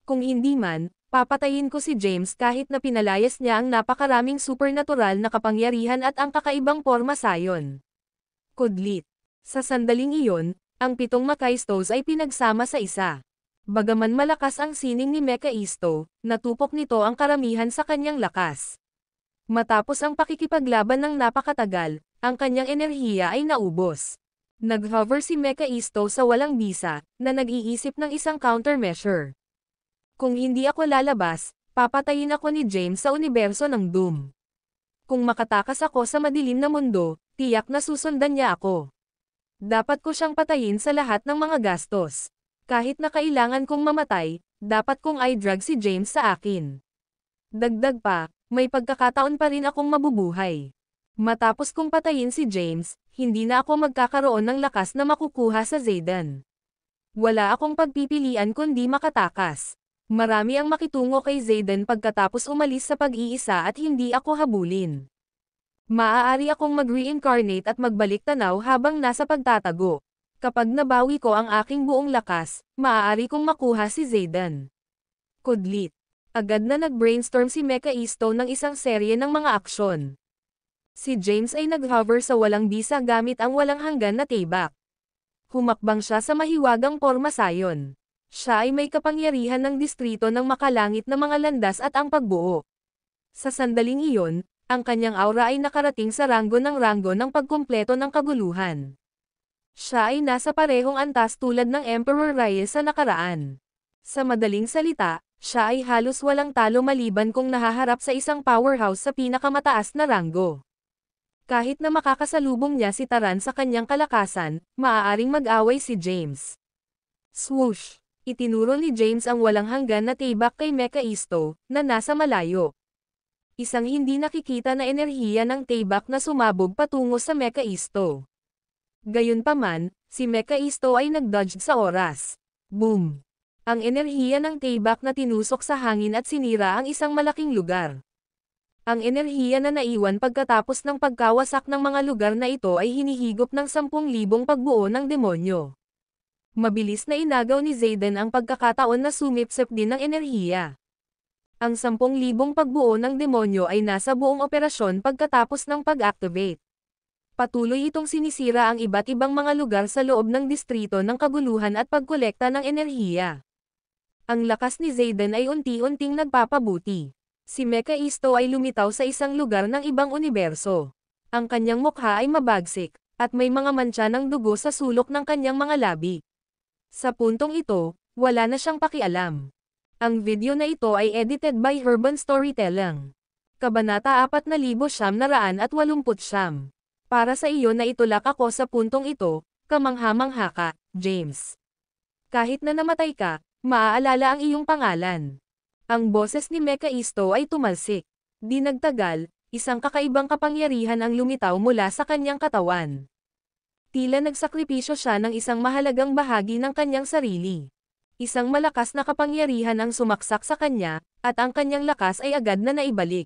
Kung hindi man, papatayin ko si James kahit na pinalayas niya ang napakaraming supernatural na kapangyarihan at ang kakaibang porma sayon. Kudlit. Sa sandaling iyon, ang 7 Mephistos ay pinagsama sa isa. Bagaman malakas ang sining ni Mephisto, natupok nito ang karamihan sa kanyang lakas. Matapos ang pakikipaglaban ng napakatagal, ang kanyang enerhiya ay naubos. Nag-hover si Mephisto sa walang bisa, na nag-iisip ng isang countermeasure. Kung hindi ako lalabas, papatayin ako ni James sa universo ng Doom. Kung makatakas ako sa madilim na mundo, tiyak na susundan niya ako. Dapat ko siyang patayin sa lahat ng mga gastos. Kahit na kailangan kong mamatay, dapat kong i-drag si James sa akin. Dagdag pa, may pagkakataon pa rin akong mabubuhay. Matapos kong patayin si James, hindi na ako magkakaroon ng lakas na makukuha sa Zayden. Wala akong pagpipilian kundi makatakas. Marami ang makitungo kay Zayden pagkatapos umalis sa pag-iisa at hindi ako habulin. Maaari akong mag-reincarnate at magbalik tanaw habang nasa pagtatago. Kapag nabawi ko ang aking buong lakas, maaari kong makuha si Zayden. Kudlit. Agad na nag-brainstorm si Mecha Isto ng isang serye ng mga aksyon. Si James ay nag-hover sa walang bisa gamit ang walang hanggan na taybak. Humakbang siya sa mahiwagang porma sayon. Siya ay may kapangyarihan ng distrito ng makalangit na mga landas at ang pagbuo. Sa sandaling iyon, ang kanyang aura ay nakarating sa ranggo ng pagkumpleto ng kaguluhan. Siya ay nasa parehong antas tulad ng Emperor Reyes sa nakaraan. Sa madaling salita, siya ay halos walang talo maliban kung nahaharap sa isang powerhouse sa pinakamataas na ranggo. Kahit na makakasalubong niya si Taran sa kanyang kalakasan, maaaring mag-away si James. Swoosh! Itinuro ni James ang walang hanggan na taybak kay Mecha Isto, na nasa malayo. Isang hindi nakikita na enerhiya ng taybak na sumabog patungo sa Mecha Isto. Gayunpaman, si Mecha Isto ay nag-dodge sa oras. Boom! Ang enerhiya ng taybak na tinusok sa hangin at sinira ang isang malaking lugar. Ang enerhiya na naiwan pagkatapos ng pagkawasak ng mga lugar na ito ay hinihigop ng 10,000 pagbuo ng demonyo. Mabilis na inagaw ni Zayden ang pagkakataon na sumipsip din ng enerhiya. Ang 10,000 pagbuo ng demonyo ay nasa buong operasyon pagkatapos ng pag-activate. Patuloy itong sinisira ang iba't ibang mga lugar sa loob ng distrito ng kaguluhan at pagkolekta ng enerhiya. Ang lakas ni Zayden ay unti-unting nagpapabuti. Si Mecha Isto ay lumitaw sa isang lugar ng ibang universo. Ang kanyang mukha ay mabagsik, at may mga mantsa ng dugo sa sulok ng kanyang mga labi. Sa puntong ito, wala na siyang pakialam. Ang video na ito ay edited by Urban Storytelling. Kabanata 4989. Para sa iyo na itulak ako sa puntong ito, kamangha-mangha ka, James. Kahit na namatay ka, maaalala ang iyong pangalan. Ang boses ni Mecha Isto ay tumalsik. Di nagtagal, isang kakaibang kapangyarihan ang lumitaw mula sa kanyang katawan. Tila nagsakripisyo siya ng isang mahalagang bahagi ng kanyang sarili. Isang malakas na kapangyarihan ang sumaksak sa kanya, at ang kanyang lakas ay agad na naibalik.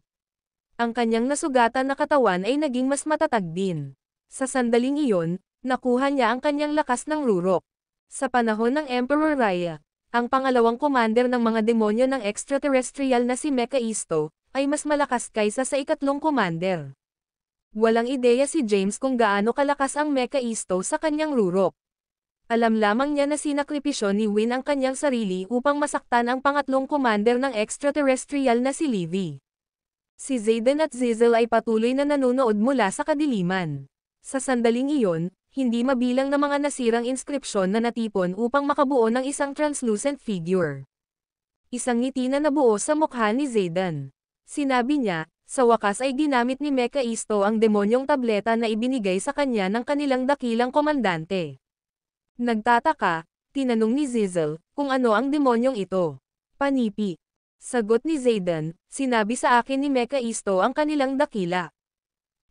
Ang kanyang nasugatan na katawan ay naging mas matatag din. Sa sandaling iyon, nakuha niya ang kanyang lakas ng rurok. Sa panahon ng Emperor Raya, ang pangalawang commander ng mga demonyo ng extraterrestrial na si Mecha Isto, ay mas malakas kaysa sa ikatlong commander. Walang ideya si James kung gaano kalakas ang Mecha Isto sa kanyang rurok. Alam lamang niya na sinakripisyo ni Win ang kanyang sarili upang masaktan ang pangatlong commander ng extraterrestrial na si Livy. Si Zayden at Zizel ay patuloy na nanonood mula sa kadiliman. Sa sandaling iyon, hindi mabilang na mga nasirang inskripsyon na natipon upang makabuo ng isang translucent figure. Isang ngiti na nabuo sa mukha ni Zayden. Sinabi niya, sa wakas ay ginamit ni Mecha Isto ang demonyong tableta na ibinigay sa kanya ng kanilang dakilang komandante. Nagtataka, tinanong ni Zizel, kung ano ang demonyong ito. Panipi. Sagot ni Zayden, sinabi sa akin ni Mecha Isto ang kanilang dakila.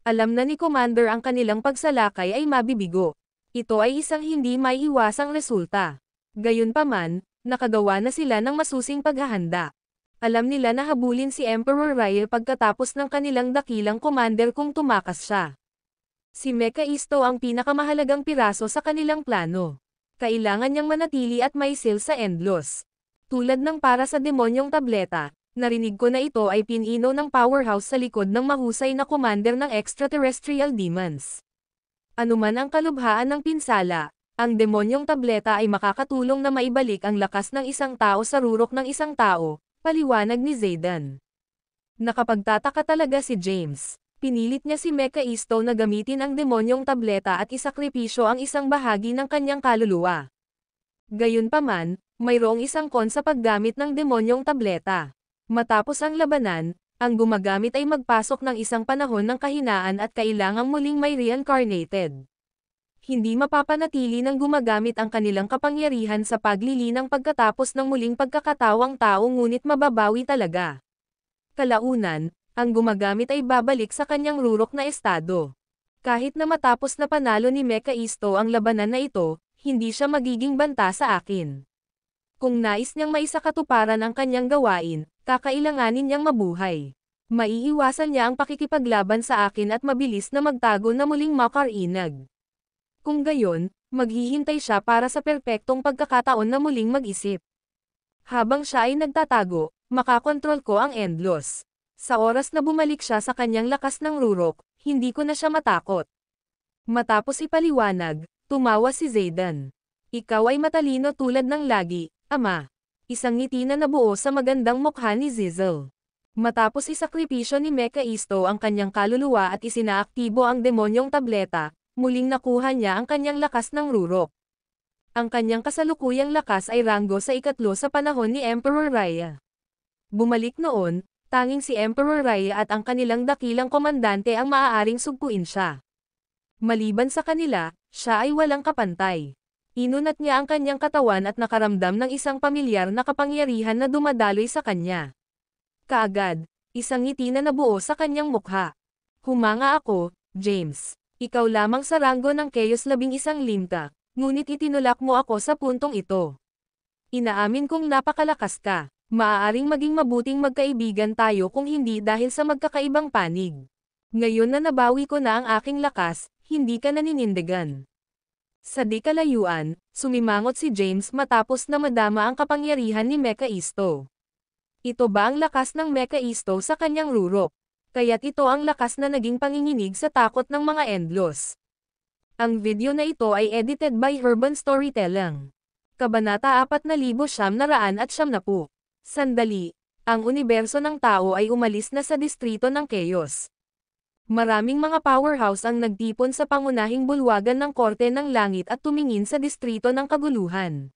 Alam na ni Commander ang kanilang pagsalakay ay mabibigo. Ito ay isang hindi maiiwasang resulta. Gayunpaman, nakagawa na sila ng masusing paghahanda. Alam nila na habulin si Emperor Raya pagkatapos ng kanilang dakilang commander kung tumakas siya. Si Mecha Isto ang pinakamahalagang piraso sa kanilang plano. Kailangan niyang manatili at maisil sa Endlos. Tulad ng para sa demonyong tableta, narinig ko na ito ay pinino ng powerhouse sa likod ng mahusay na commander ng extraterrestrial demons. Anuman ang kalubhaan ng pinsala, ang demonyong tableta ay makakatulong na maibalik ang lakas ng isang tao sa rurok ng isang tao, paliwanag ni Zayden. Nakapagtataka talaga si James. Pinilit niya si Mecha Isto na gamitin ang demonyong tableta at isakripisyo ang isang bahagi ng kanyang kaluluwa. Gayunpaman, mayroong isang kon sa paggamit ng demonyong tableta. Matapos ang labanan, ang gumagamit ay magpasok ng isang panahon ng kahinaan at kailangang muling may reincarnated. Hindi mapapanatili ng gumagamit ang kanilang kapangyarihan sa paglilinang pagkatapos ng muling pagkakatawang tao ngunit mababawi talaga. Kalaunan, Ang gumagamit ay babalik sa kanyang rurok na estado. Kahit na matapos na panalo ni Mekaisto ang labanan na ito, hindi siya magiging banta sa akin. Kung nais niyang maisakatuparan ang kanyang gawain, kakailanganin niyang mabuhay. Maiiwasan niya ang pakikipaglaban sa akin at mabilis na magtago na muling makarinag. Kung gayon, maghihintay siya para sa perpektong pagkakataon na muling mag-isip. Habang siya ay nagtatago, makakontrol ko ang Endlos. Sa oras na bumalik siya sa kanyang lakas ng rurok, hindi ko na siya matakot. Matapos ipaliwanag, tumawa si Zayden. Ikaw ay matalino tulad ng lagi, ama. Isang ngiti na nabuo sa magandang mukha ni Zizel. Matapos isakripisyo ni Mekaisto ang kanyang kaluluwa at isinaaktibo ang demonyong tableta, muling nakuha niya ang kanyang lakas ng rurok. Ang kanyang kasalukuyang lakas ay ranggo sa ikatlo sa panahon ni Emperor Raya. Bumalik noon, tanging si Emperor Raya at ang kanilang dakilang komandante ang maaaring sugpuin siya. Maliban sa kanila, siya ay walang kapantay. Inunat niya ang kanyang katawan at nakaramdam ng isang pamilyar na kapangyarihan na dumadaloy sa kanya. Kaagad, isang ngiti na nabuo sa kanyang mukha. Humanga ako, James. Ikaw lamang sa ranggo ng Chaos 11 limta. Ngunit itinulak mo ako sa puntong ito. Inaamin kong napakalakas ka. Maaaring maging mabuting magkaibigan tayo kung hindi dahil sa magkakaibang panig. Ngayon na nabawi ko na ang aking lakas, hindi ka naninindigan. Sa di kalayuan, sumimangot si James matapos na madama ang kapangyarihan ni Mekaisto. Ito ba ang lakas ng Mekaisto sa kanyang rurok? Kaya't ito ang lakas na naging panginginig sa takot ng mga Endlos. Ang video na ito ay edited by Herban Storytelling. Kabanata 4990. Sandali, ang universo ng tao ay umalis na sa distrito ng Chaos. Maraming mga powerhouse ang nagtipon sa pangunahing bulwagan ng Korte ng Langit at tumingin sa distrito ng Kaguluhan.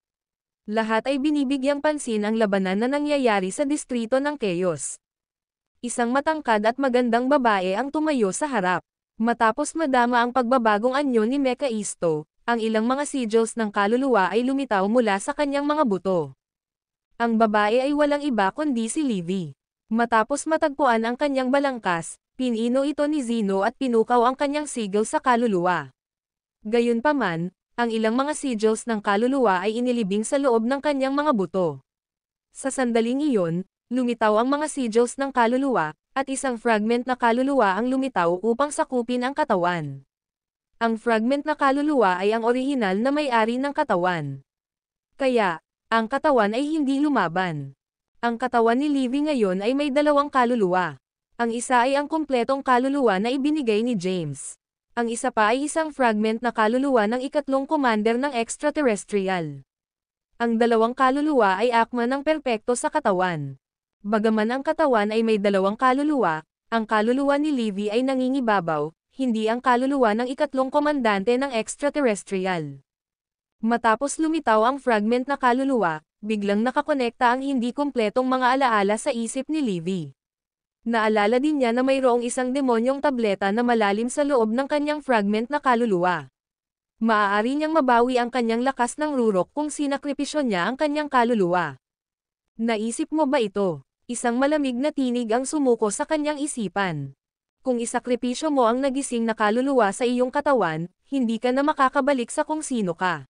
Lahat ay binibigyang pansin ang labanan na nangyayari sa distrito ng Chaos. Isang matangkad at magandang babae ang tumayo sa harap. Matapos madama ang pagbabagong anyo ni Mekaisto, ang ilang mga sigils ng kaluluwa ay lumitaw mula sa kanyang mga buto. Ang babae ay walang iba kundi si Livy. Matapos matagpuan ang kanyang balangkas, pinino ito ni Zeno at pinukaw ang kanyang sigil sa kaluluwa. Gayunpaman, ang ilang mga sigils ng kaluluwa ay inilibing sa loob ng kanyang mga buto. Sa sandaling iyon, lumitaw ang mga sigils ng kaluluwa, at isang fragment na kaluluwa ang lumitaw upang sakupin ang katawan. Ang fragment na kaluluwa ay ang orihinal na may-ari ng katawan. Kaya, ang katawan ay hindi lumaban. Ang katawan ni Livy ngayon ay may dalawang kaluluwa. Ang isa ay ang kumpletong kaluluwa na ibinigay ni James. Ang isa pa ay isang fragment na kaluluwa ng ikatlong commander ng extraterrestrial. Ang dalawang kaluluwa ay akma ng perpekto sa katawan. Bagaman ang katawan ay may dalawang kaluluwa, ang kaluluwa ni Livy ay nangingibabaw, hindi ang kaluluwa ng ikatlong komandante ng extraterrestrial. Matapos lumitaw ang fragment na kaluluwa, biglang nakakonekta ang hindi kumpletong mga alaala sa isip ni Livy. Naalala din niya na mayroong isang demonyong tableta na malalim sa loob ng kanyang fragment na kaluluwa. Maaari niyang mabawi ang kanyang lakas ng rurok kung sinakripisyo niya ang kanyang kaluluwa. Naisip mo ba ito? Isang malamig na tinig ang sumuko sa kanyang isipan. Kung isakripisyo mo ang nagising na kaluluwa sa iyong katawan, hindi ka na makakabalik sa kung sino ka.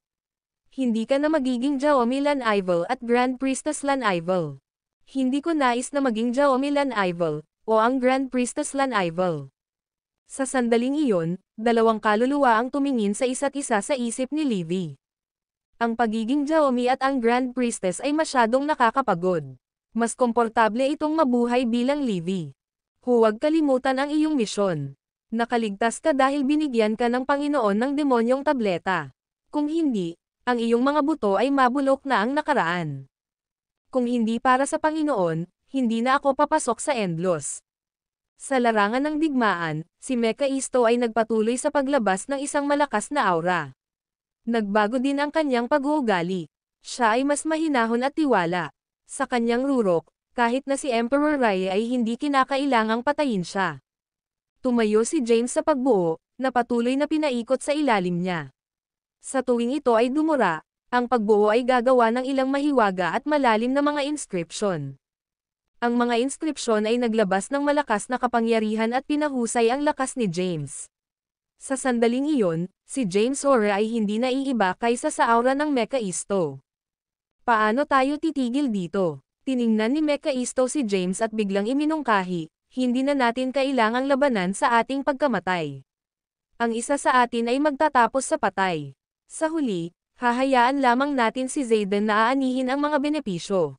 Hindi ka na magiging Jaomi Lan-Ivel at Grand Priestess Lan-Ivel. Hindi ko nais na maging Jaomi Lan-Ivel, o ang Grand Priestess Lan-Ivel. Sa sandaling iyon, dalawang kaluluwa ang tumingin sa isa't isa sa isip ni Livy. Ang pagiging Jaomi at ang Grand Priestess ay masyadong nakakapagod. Mas komportable itong mabuhay bilang Livy. Huwag kalimutan ang iyong misyon. Nakaligtas ka dahil binigyan ka ng Panginoon ng demonyong tableta. Kung hindi, ang iyong mga buto ay mabulok na ang nakaraan. Kung hindi para sa Panginoon, hindi na ako papasok sa Endlos. Sa larangan ng digmaan, si Mekaisto ay nagpatuloy sa paglabas ng isang malakas na aura. Nagbago din ang kanyang pag-uugali. Siya ay mas mahinahon at tiwala. Sa kanyang rurok, kahit na si Emperor Rai ay hindi kinakailangang patayin siya. Tumayo si James sa pagbuo, na patuloy na pinaikot sa ilalim niya. Sa tuwing ito ay dumura, ang pagbuo ay gagawa ng ilang mahiwaga at malalim na mga inscription. Ang mga inskripsyon ay naglabas ng malakas na kapangyarihan at pinahusay ang lakas ni James. Sa sandaling iyon, si James aura ay hindi naiiba kaysa sa aura ng Mekaisto. Paano tayo titigil dito? Tiningnan ni Mekaisto si James at biglang iminungkahi, hindi na natin kailangang labanan sa ating pagkamatay. Ang isa sa atin ay magtatapos sa patay. Sa huli, hahayaan lamang natin si Zayden na aanihin ang mga benepisyo.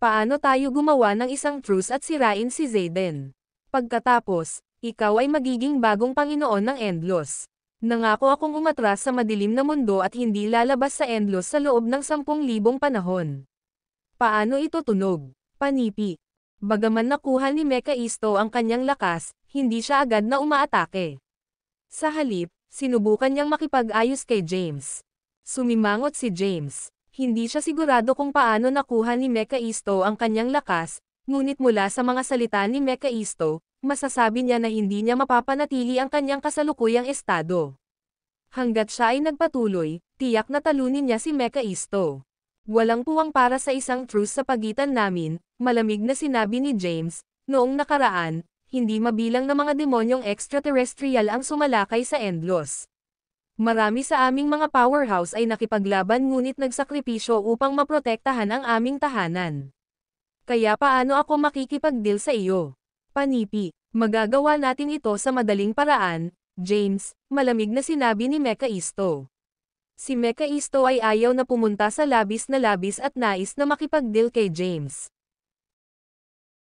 Paano tayo gumawa ng isang truce at sirain si Zayden? Pagkatapos, ikaw ay magiging bagong Panginoon ng Endlos. Nangako akong umatras sa madilim na mundo at hindi lalabas sa Endlos sa loob ng 10,000 panahon. Paano ito tunog? Panipi. Bagaman nakuha ni Mekaisto ang kanyang lakas, hindi siya agad na umaatake. Sa halip, sinubukan niyang makipag-ayos kay James. Sumimangot si James. Hindi siya sigurado kung paano nakuha ni Mekaisto ang kanyang lakas, ngunit mula sa mga salita ni Mekaisto, masasabi niya na hindi niya mapapanatili ang kanyang kasalukuyang estado. Hanggat siya ay nagpatuloy, tiyak na talunin niya si Mekaisto. Walang puwang para sa isang truce sa pagitan namin, malamig na sinabi ni James. Noong nakaraan, hindi mabilang na mga demonyong extraterrestrial ang sumalakay sa Endlos. Marami sa aming mga powerhouse ay nakipaglaban ngunit nagsakripisyo upang maprotektahan ang aming tahanan. Kaya paano ako makikipag-deal sa iyo? Panipi, magagawa natin ito sa madaling paraan, James, malamig na sinabi ni Mekaisto. Si Mekaisto ay ayaw na pumunta sa labis at nais na makipag-deal kay James.